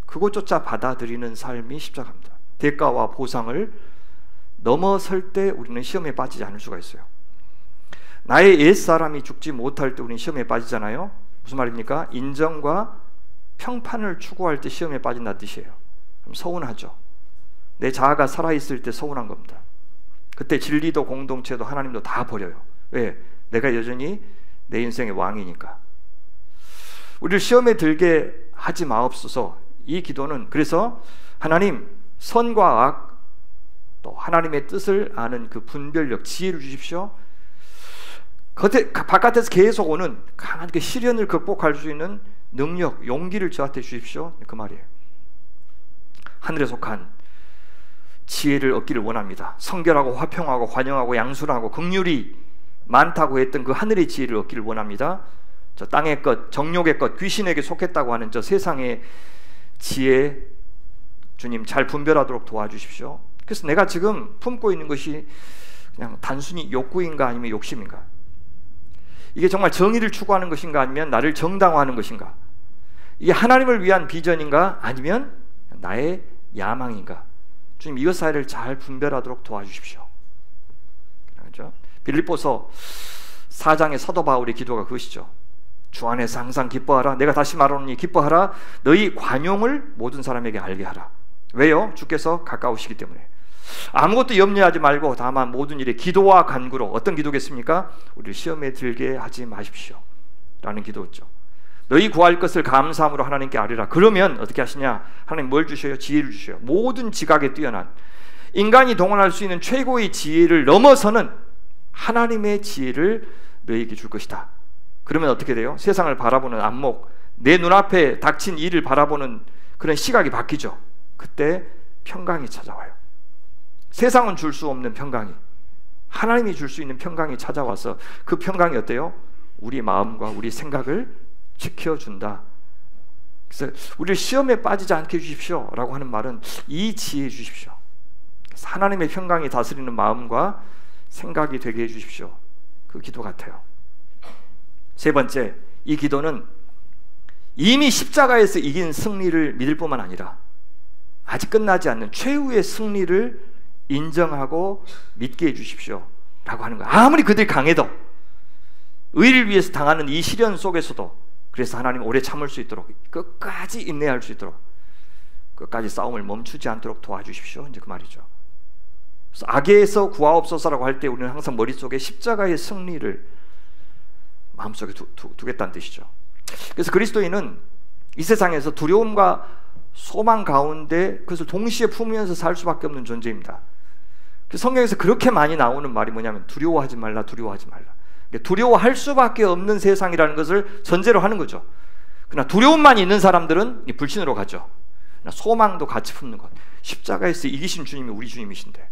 그것조차 받아들이는 삶이 십자가입니다. 대가와 보상을 넘어설 때 우리는 시험에 빠지지 않을 수가 있어요. 나의 옛사람이 죽지 못할 때 우리는 시험에 빠지잖아요. 무슨 말입니까? 인정과 평판을 추구할 때 시험에 빠진다는 뜻이에요. 그럼 서운하죠. 내 자아가 살아있을 때 서운한 겁니다. 그때 진리도 공동체도 하나님도 다 버려요. 왜? 내가 여전히 내 인생의 왕이니까. 우리를 시험에 들게 하지 마옵소서. 이 기도는 그래서 하나님 선과 악, 또 하나님의 뜻을 아는 그 분별력, 지혜를 주십시오. 바깥에서 계속 오는 강한 그 시련을 극복할 수 있는 능력, 용기를 저한테 주십시오. 그 말이에요. 하늘에 속한 지혜를 얻기를 원합니다. 성결하고 화평하고 환영하고 양순하고 긍휼이 많다고 했던 그 하늘의 지혜를 얻기를 원합니다. 저 땅의 것, 정욕의 것, 귀신에게 속했다고 하는 저 세상의 지혜, 주님 잘 분별하도록 도와주십시오. 그래서 내가 지금 품고 있는 것이 그냥 단순히 욕구인가 아니면 욕심인가? 이게 정말 정의를 추구하는 것인가 아니면 나를 정당화하는 것인가? 이게 하나님을 위한 비전인가 아니면 나의 야망인가? 주님 이것 사이를 잘 분별하도록 도와주십시오. 그렇죠? 빌립보서 4장의 사도 바울의 기도가 그것이죠. 주 안에서 항상 기뻐하라. 내가 다시 말하노니 기뻐하라. 너희 관용을 모든 사람에게 알게 하라. 왜요? 주께서 가까우시기 때문에. 아무것도 염려하지 말고 다만 모든 일에 기도와 간구로. 어떤 기도겠습니까? 우리를 시험에 들게 하지 마십시오 라는 기도였죠. 너희 구할 것을 감사함으로 하나님께 아뢰라. 그러면 어떻게 하시냐? 하나님 뭘 주셔요? 지혜를 주셔요. 모든 지각에 뛰어난 인간이 동원할 수 있는 최고의 지혜를 넘어서는 하나님의 지혜를 너희에게 줄 것이다. 그러면 어떻게 돼요? 세상을 바라보는 안목, 내 눈앞에 닥친 일을 바라보는 그런 시각이 바뀌죠. 그때 평강이 찾아와요. 세상은 줄 수 없는 평강이, 하나님이 줄 수 있는 평강이 찾아와서 그 평강이 어때요? 우리 마음과 우리 생각을 지켜준다. 그래서 우리를 시험에 빠지지 않게 해주십시오 라고 하는 말은 이 지혜 주십시오. 그래서 하나님의 평강이 다스리는 마음과 생각이 되게 해주십시오. 그 기도 같아요. 세 번째, 이 기도는 이미 십자가에서 이긴 승리를 믿을 뿐만 아니라 아직 끝나지 않는 최후의 승리를 인정하고 믿게 해주십시오 라고 하는 거예요. 아무리 그들이 강해도, 의를 위해서 당하는 이 시련 속에서도, 그래서 하나님 오래 참을 수 있도록, 끝까지 인내할 수 있도록, 끝까지 싸움을 멈추지 않도록 도와주십시오, 이제 그 말이죠. 그래서 악에서 구하옵소서라고 할 때 우리는 항상 머릿속에 십자가의 승리를 마음속에 두겠다는 뜻이죠. 그래서 그리스도인은 이 세상에서 두려움과 소망 가운데 그것을 동시에 품으면서 살 수밖에 없는 존재입니다. 성경에서 그렇게 많이 나오는 말이 뭐냐면 두려워하지 말라, 두려워하지 말라. 두려워할 수밖에 없는 세상이라는 것을 전제로 하는 거죠. 그러나 두려움만 있는 사람들은 불신으로 가죠. 소망도 같이 품는 것. 십자가에서 이기신 주님이 우리 주님이신데,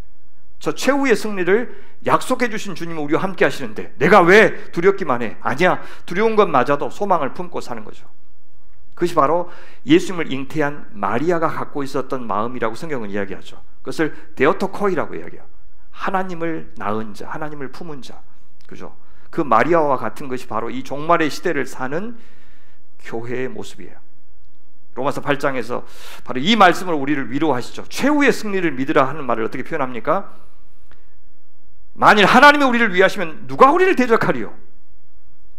저 최후의 승리를 약속해 주신 주님은 우리와 함께 하시는데 내가 왜 두렵기만 해? 아니야, 두려운 것 맞아도 소망을 품고 사는 거죠. 그것이 바로 예수님을 잉태한 마리아가 갖고 있었던 마음이라고 성경은 이야기하죠. 그것을 데오토코이라고 이야기해요. 하나님을 낳은 자, 하나님을 품은 자, 그죠? 그 마리아와 같은 것이 바로 이 종말의 시대를 사는 교회의 모습이에요. 로마서 8장에서 바로 이 말씀을 우리를 위로하시죠. 최후의 승리를 믿으라 하는 말을 어떻게 표현합니까? 만일 하나님이 우리를 위하시면 누가 우리를 대적하리요?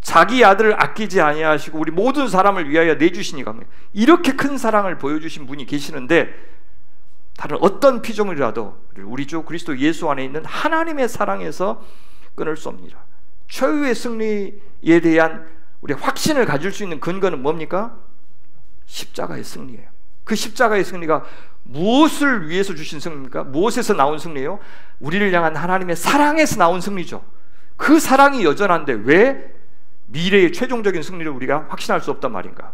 자기 아들을 아끼지 아니하시고 우리 모든 사람을 위하여 내주시니까. 이렇게 큰 사랑을 보여주신 분이 계시는데 다른 어떤 피조물이라도 우리 주 그리스도 예수 안에 있는 하나님의 사랑에서 끊을 수 없느니라. 최후의 승리에 대한 우리의 확신을 가질 수 있는 근거는 뭡니까? 십자가의 승리예요. 그 십자가의 승리가 무엇을 위해서 주신 승리입니까? 무엇에서 나온 승리예요? 우리를 향한 하나님의 사랑에서 나온 승리죠. 그 사랑이 여전한데 왜 미래의 최종적인 승리를 우리가 확신할 수 없단 말인가?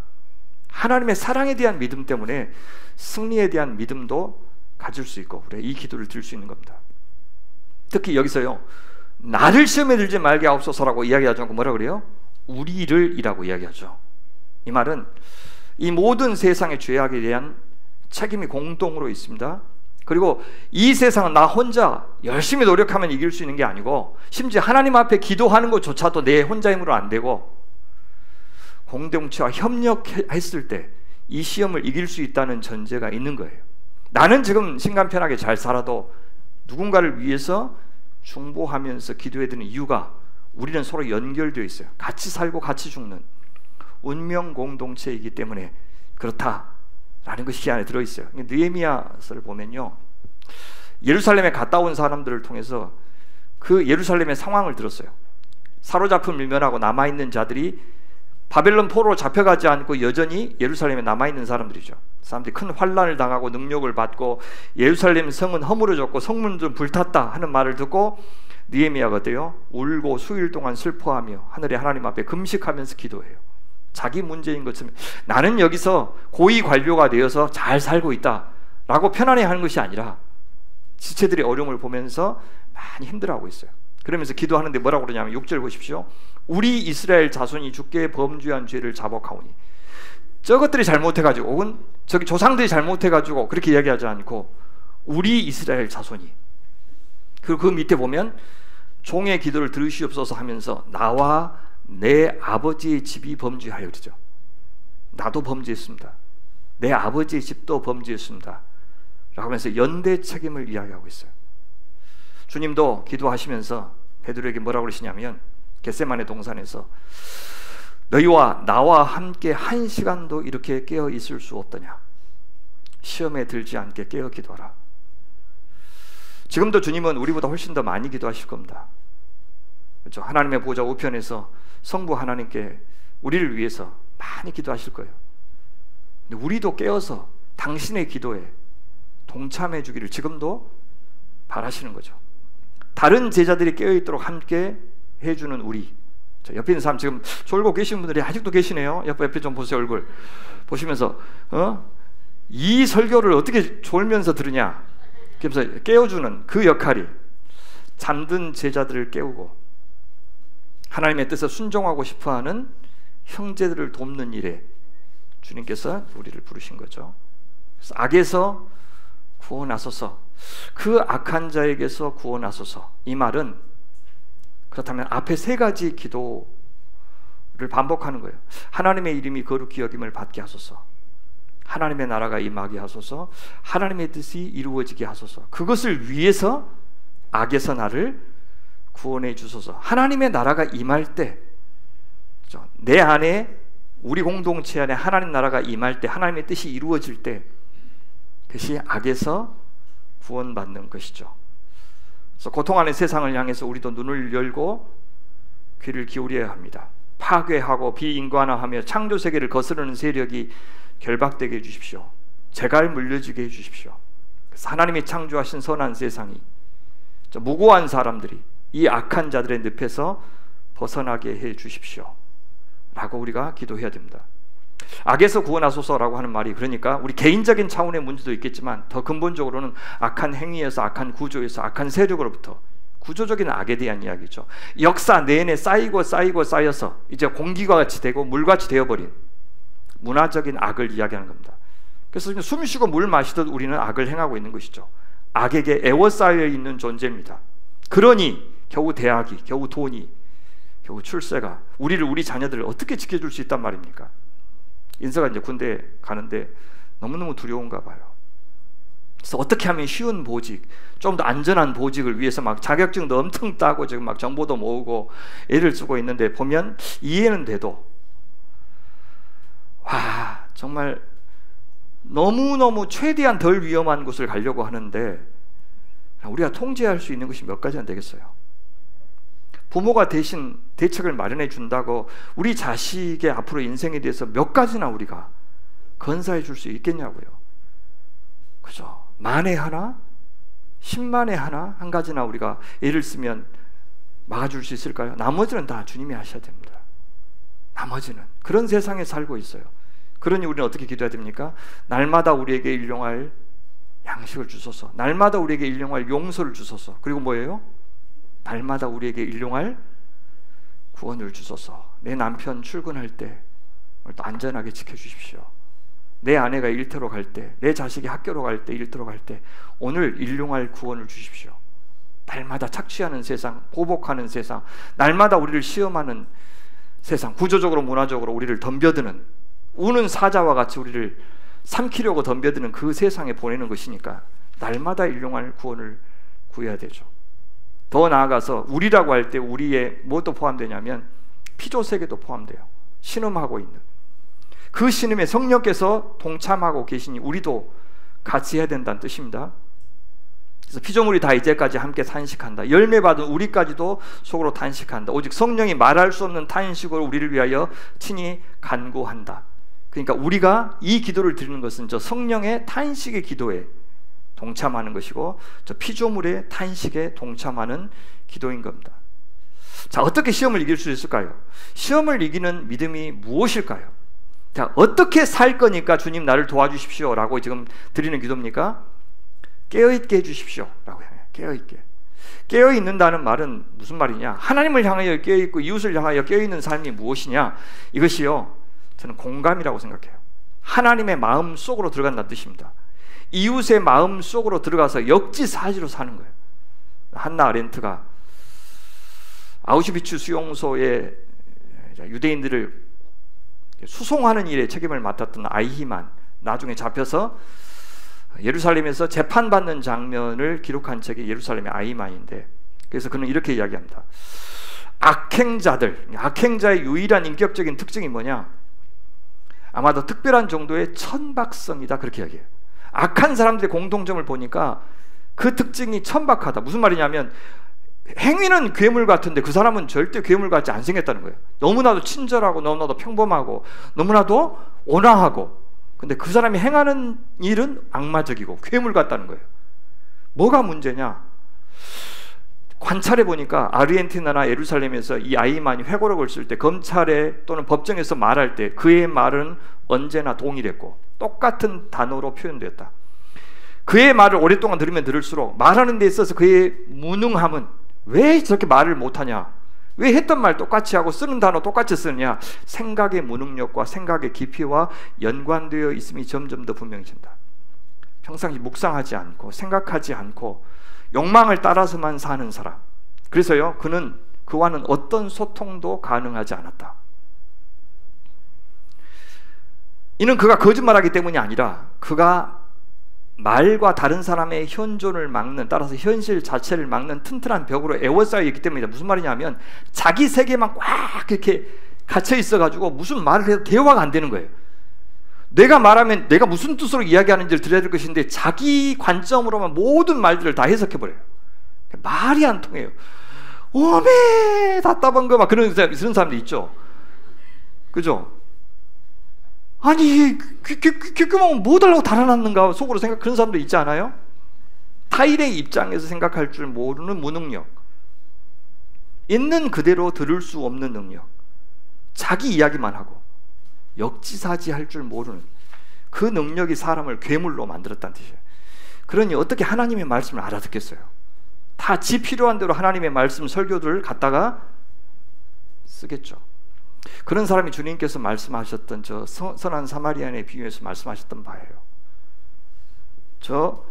하나님의 사랑에 대한 믿음 때문에 승리에 대한 믿음도 가질 수 있고, 그래, 이 기도를 드릴 수 있는 겁니다. 특히 여기서요, 나를 시험에 들지 말게 하옵소서라고 이야기하지 않고 뭐라 그래요? 우리를 이라고 이야기하죠. 이 말은 이 모든 세상의 죄악에 대한 책임이 공동으로 있습니다. 그리고 이 세상은 나 혼자 열심히 노력하면 이길 수 있는 게 아니고, 심지어 하나님 앞에 기도하는 것조차도 내 혼자 힘으로 안 되고, 공동체와 협력했을 때 이 시험을 이길 수 있다는 전제가 있는 거예요. 나는 지금 심간편하게 잘 살아도 누군가를 위해서 중보하면서 기도해야 되는 이유가 우리는 서로 연결되어 있어요. 같이 살고 같이 죽는 운명 공동체이기 때문에 그렇다라는 것이 이 안에 들어있어요. 느헤미야서를 보면요, 예루살렘에 갔다 온 사람들을 통해서 그 예루살렘의 상황을 들었어요. 사로잡힌 밀면하고 남아있는 자들이 바벨론 포로로 잡혀가지 않고 여전히 예루살렘에 남아있는 사람들이죠. 사람들이 큰 환난을 당하고 능력을 받고 예루살렘 성은 허물어졌고 성문들은 불탔다 하는 말을 듣고 느헤미야가 어때요? 울고 수일 동안 슬퍼하며 하늘의 하나님 앞에 금식하면서 기도해요. 자기 문제인 것처럼 나는 여기서 고위 관료가 되어서 잘 살고 있다 라고 편안해하는 것이 아니라 지체들의 어려움을 보면서 많이 힘들어하고 있어요. 그러면서 기도하는데 뭐라고 그러냐면 6절 보십시오. 우리 이스라엘 자손이 주께 범죄한 죄를 자복하오니, 저것들이 잘못해가지고 혹은 저기 조상들이 잘못해가지고 그렇게 이야기하지 않고 우리 이스라엘 자손이, 그리고 그 밑에 보면 종의 기도를 들으시옵소서 하면서 나와 내 아버지의 집이 범죄하여, 그러죠. 나도 범죄했습니다. 내 아버지의 집도 범죄했습니다 라고 하면서 연대 책임을 이야기하고 있어요. 주님도 기도하시면서 베드로에게 뭐라고 그러시냐면 겟세마네 동산에서 너희와 나와 함께 한 시간도 이렇게 깨어 있을 수 없더냐. 시험에 들지 않게 깨어 기도하라. 지금도 주님은 우리보다 훨씬 더 많이 기도하실 겁니다. 그렇죠? 하나님의 보좌 우편에서 성부 하나님께 우리를 위해서 많이 기도하실 거예요. 근데 우리도 깨어서 당신의 기도에 동참해 주기를 지금도 바라시는 거죠. 다른 제자들이 깨어있도록 함께 해주는 우리. 자, 옆에 있는 사람 지금 졸고 계신 분들이 아직도 계시네요. 옆에 좀 보세요. 얼굴 보시면서 이 설교를 어떻게 졸면서 들으냐, 그래서 깨워주는 그 역할이 잠든 제자들을 깨우고 하나님의 뜻에 순종하고 싶어하는 형제들을 돕는 일에 주님께서 우리를 부르신 거죠. 그래서 악에서 구원하소서, 그 악한 자에게서 구원하소서. 이 말은 그렇다면 앞에 세 가지 기도를 반복하는 거예요. 하나님의 이름이 거룩히 여김을 받게 하소서, 하나님의 나라가 임하게 하소서. 하나님의 뜻이 이루어지게 하소서. 그것을 위해서 악에서 나를 구원해 주소서. 하나님의 나라가 임할 때, 내 안에, 우리 공동체 안에 하나님 나라가 임할 때, 하나님의 뜻이 이루어질 때, 그것이 악에서 구원받는 것이죠. 그래서 고통하는 세상을 향해서 우리도 눈을 열고 귀를 기울여야 합니다. 파괴하고 비인간화하며 창조 세계를 거스르는 세력이 결박되게 해주십시오. 재갈 물려주게 해주십시오. 그래서 하나님이 창조하신 선한 세상이, 무고한 사람들이 이 악한 자들의 늪에서 벗어나게 해주십시오 라고 우리가 기도해야 됩니다. 악에서 구원하소서라고 하는 말이, 그러니까 우리 개인적인 차원의 문제도 있겠지만 더 근본적으로는 악한 행위에서, 악한 구조에서, 악한 세력으로부터, 구조적인 악에 대한 이야기죠. 역사 내내 쌓이고 쌓여서 이제 공기가 같이 되고 물같이 되어버린 문화적인 악을 이야기하는 겁니다. 그래서 숨 쉬고 물 마시듯 우리는 악을 행하고 있는 것이죠. 악에게 에워싸여 있는 존재입니다. 그러니 겨우 대학이, 겨우 돈이, 겨우 출세가 우리 자녀들을 어떻게 지켜줄 수 있단 말입니까? 인서가 이제 군대 가는데 너무너무 두려운가 봐요. 그래서 어떻게 하면 쉬운 보직, 좀 더 안전한 보직을 위해서 막 자격증도 엄청 따고 지금 막 정보도 모으고 애를 쓰고 있는데, 보면 이해는 돼도 와, 정말 너무너무 최대한 덜 위험한 곳을 가려고 하는데 우리가 통제할 수 있는 것이 몇 가지 안 되겠어요. 부모가 대신 대책을 마련해 준다고 우리 자식의 앞으로 인생에 대해서 몇 가지나 우리가 건사해 줄 수 있겠냐고요. 그죠? 만에 하나? 10만에 하나? 한 가지나 우리가 애를 쓰면 막아줄 수 있을까요? 나머지는 다 주님이 하셔야 됩니다. 나머지는. 그런 세상에 살고 있어요. 그러니 우리는 어떻게 기도해야 됩니까? 날마다 우리에게 일용할 양식을 주소서. 날마다 우리에게 일용할 용서를 주소서. 그리고 뭐예요? 날마다 우리에게 일용할 구원을 주소서. 내 남편 출근할 때 안전하게 지켜주십시오. 내 아내가 일터로 갈 때, 내 자식이 학교로 갈 때, 일터로 갈 때 오늘 일용할 구원을 주십시오. 날마다 착취하는 세상, 보복하는 세상, 날마다 우리를 시험하는 세상, 구조적으로 문화적으로 우리를 덤벼드는, 우는 사자와 같이 우리를 삼키려고 덤벼드는 그 세상에 보내는 것이니까 날마다 일용할 구원을 구해야 되죠. 더 나아가서 우리라고 할 때 우리의 무엇도 포함되냐면 피조세계도 포함돼요. 신음하고 있는 그 신음에 성령께서 동참하고 계시니 우리도 같이 해야 된다는 뜻입니다. 그래서 피조물이 다 이제까지 함께 탄식한다. 열매 받은 우리까지도 속으로 탄식한다. 오직 성령이 말할 수 없는 탄식으로 우리를 위하여 친히 간구한다. 그러니까 우리가 이 기도를 드리는 것은 저 성령의 탄식의 기도에 동참하는 것이고, 저 피조물의 탄식에 동참하는 기도인 겁니다. 자, 어떻게 시험을 이길 수 있을까요? 시험을 이기는 믿음이 무엇일까요? 자, 어떻게 살 거니까 주님 나를 도와주십시오 라고 지금 드리는 기도입니까? 깨어있게 해주십시오 라고 해요. 깨어있게. 깨어있는다는 말은 무슨 말이냐? 하나님을 향하여 깨어있고 이웃을 향하여 깨어있는 삶이 무엇이냐? 이것이요, 저는 공감이라고 생각해요. 하나님의 마음 속으로 들어간다는 뜻입니다. 이웃의 마음 속으로 들어가서 역지사지로 사는 거예요. 한나 아렌트가 아우슈비츠 수용소에 유대인들을 수송하는 일에 책임을 맡았던 아이히만, 나중에 잡혀서 예루살렘에서 재판받는 장면을 기록한 책이 예루살렘의 아이히만인데, 그래서 그는 이렇게 이야기합니다. 악행자의 유일한 인격적인 특징이 뭐냐? 아마도 특별한 정도의 천박성이다, 그렇게 이야기해요. 악한 사람들의 공통점을 보니까 그 특징이 천박하다. 무슨 말이냐면 행위는 괴물 같은데 그 사람은 절대 괴물 같지 안 생겼다는 거예요. 너무나도 친절하고 너무나도 평범하고 너무나도 온화하고, 근데 그 사람이 행하는 일은 악마적이고 괴물 같다는 거예요. 뭐가 문제냐? 관찰해 보니까 아르헨티나나 예루살렘에서 이 아이만이 회고록을 쓸 때, 검찰에 또는 법정에서 말할 때 그의 말은 언제나 동일했고 똑같은 단어로 표현됐다. 그의 말을 오랫동안 들으면 들을수록 말하는 데 있어서 그의 무능함은, 왜 저렇게 말을 못하냐, 왜 했던 말 똑같이 하고 쓰는 단어 똑같이 쓰느냐, 생각의 무능력과 생각의 깊이와 연관되어 있음이 점점 더 분명해진다. 평상시 묵상하지 않고 생각하지 않고 욕망을 따라서만 사는 사람, 그래서요, 그와는 어떤 소통도 가능하지 않았다. 이는 그가 거짓말하기 때문이 아니라 그가 말과 다른 사람의 현존을 막는, 따라서 현실 자체를 막는 튼튼한 벽으로 에워싸여 있기 때문이다. 무슨 말이냐면 자기 세계만 꽉 이렇게 갇혀 있어가지고 무슨 말을 해도 대화가 안 되는 거예요. 내가 말하면 내가 무슨 뜻으로 이야기하는지를 들어야 될 것인데 자기 관점으로만 모든 말들을 다 해석해버려요. 말이 안 통해요. 오메 답답한 거 막 그런 사람들 있죠. 그죠? 아니 그만 뭐 달라고 달아났는가 속으로 생각, 그런 사람도 있지 않아요? 타인의 입장에서 생각할 줄 모르는 무능력, 있는 그대로 들을 수 없는 능력, 자기 이야기만 하고 역지사지할 줄 모르는 그 능력이 사람을 괴물로 만들었다는 뜻이에요. 그러니 어떻게 하나님의 말씀을 알아듣겠어요? 다 지 필요한 대로 하나님의 말씀 설교들을 갖다가 쓰겠죠. 그런 사람이 주님께서 말씀하셨던 저 선한 사마리아인의 비유에서 말씀하셨던 바예요. 저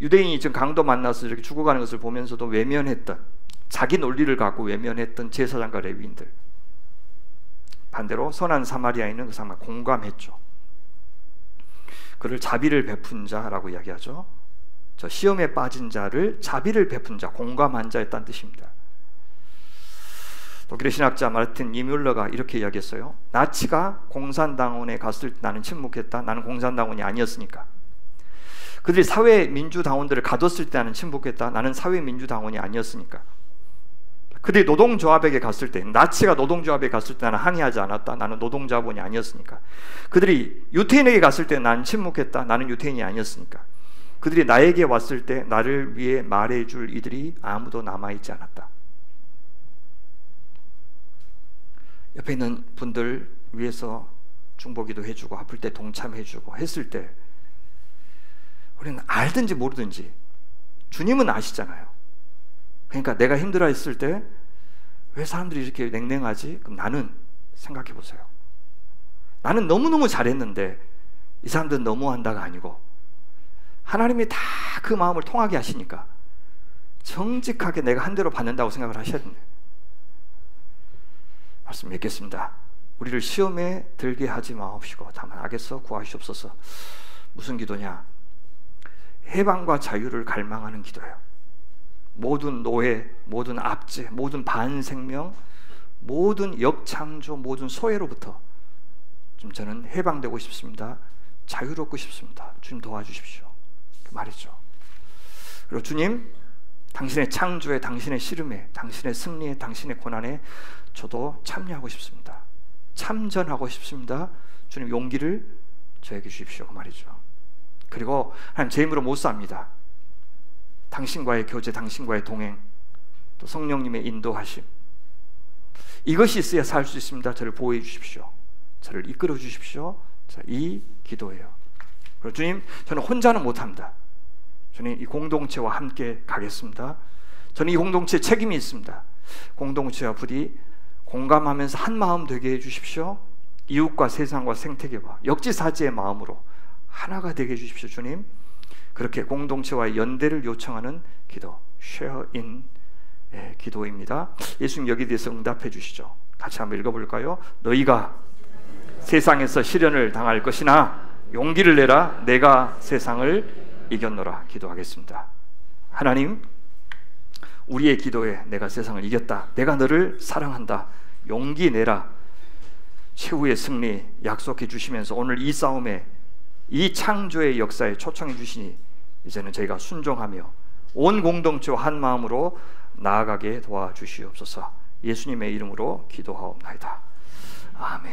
유대인이 지금 강도 만나서 이렇게 죽어가는 것을 보면서도 외면했던, 자기 논리를 갖고 외면했던 제사장과 레위인들, 반대로 선한 사마리아인은 그 사람과 공감했죠. 그를 자비를 베푼 자라고 이야기하죠. 저 시험에 빠진 자를 자비를 베푼 자, 공감한 자였다는 뜻입니다. 독일의 신학자 마르틴 니뮬러가 이렇게 이야기했어요. 나치가 공산당원에 갔을 때 나는 침묵했다. 나는 공산당원이 아니었으니까. 그들이 사회민주당원들을 가뒀을 때 나는 침묵했다. 나는 사회민주당원이 아니었으니까. 그들이 노동조합에게 갔을 때, 나치가 노동조합에 갔을 때 나는 항의하지 않았다. 나는 노동자본이 아니었으니까. 그들이 유태인에게 갔을 때 나는 침묵했다. 나는 유태인이 아니었으니까. 그들이 나에게 왔을 때 나를 위해 말해줄 이들이 아무도 남아있지 않았다. 옆에 있는 분들 위해서 중보기도 해주고 아플 때 동참해주고 했을 때 우리는 알든지 모르든지 주님은 아시잖아요. 그러니까 내가 힘들어했을 때 왜 사람들이 이렇게 냉랭하지? 그럼 나는 생각해 보세요. 나는 너무너무 잘했는데 이 사람들은 너무한다가 아니고 하나님이 다 그 마음을 통하게 하시니까 정직하게 내가 한 대로 받는다고 생각을 하셔야 됩니다. 말씀 맺겠습니다. 우리를 시험에 들게 하지 마옵시고 다만 악에서 구하시옵소서. 무슨 기도냐? 해방과 자유를 갈망하는 기도예요. 모든 노예, 모든 압제, 모든 반생명, 모든 역창조, 모든 소외로부터 좀 저는 해방되고 싶습니다. 자유롭고 싶습니다. 주님 도와주십시오. 그 말이죠. 그리고 주님, 당신의 창조에, 당신의 씨름에, 당신의 승리에, 당신의 고난에 저도 참여하고 싶습니다. 참전하고 싶습니다. 주님 용기를 저에게 주십시오. 그 말이죠. 그리고 하나님 제 힘으로 못 삽니다. 당신과의 교제, 당신과의 동행, 또 성령님의 인도하심, 이것이 있어야 살 수 있습니다. 저를 보호해 주십시오. 저를 이끌어 주십시오. 자, 이 기도예요. 그리고 주님, 저는 혼자는 못합니다. 저는 이 공동체와 함께 가겠습니다. 저는 이 공동체에 책임이 있습니다. 공동체와 부디 공감하면서 한 마음 되게 해주십시오. 이웃과 세상과 생태계와 역지사지의 마음으로 하나가 되게 해주십시오. 주님, 그렇게 공동체와의 연대를 요청하는 기도, 쉐어인 기도입니다. 예수님 여기에 대해서 응답해 주시죠. 같이 한번 읽어볼까요? 너희가 세상에서 시련을 당할 것이나 용기를 내라. 내가 세상을 이겼노라. 기도하겠습니다. 하나님, 우리의 기도에 내가 세상을 이겼다. 내가 너를 사랑한다. 용기 내라. 최후의 승리 약속해 주시면서 오늘 이 싸움에, 이 창조의 역사에 초청해 주시니 이제는 저희가 순종하며 온 공동체와 한 마음으로 나아가게 도와주시옵소서. 예수님의 이름으로 기도하옵나이다. 아멘.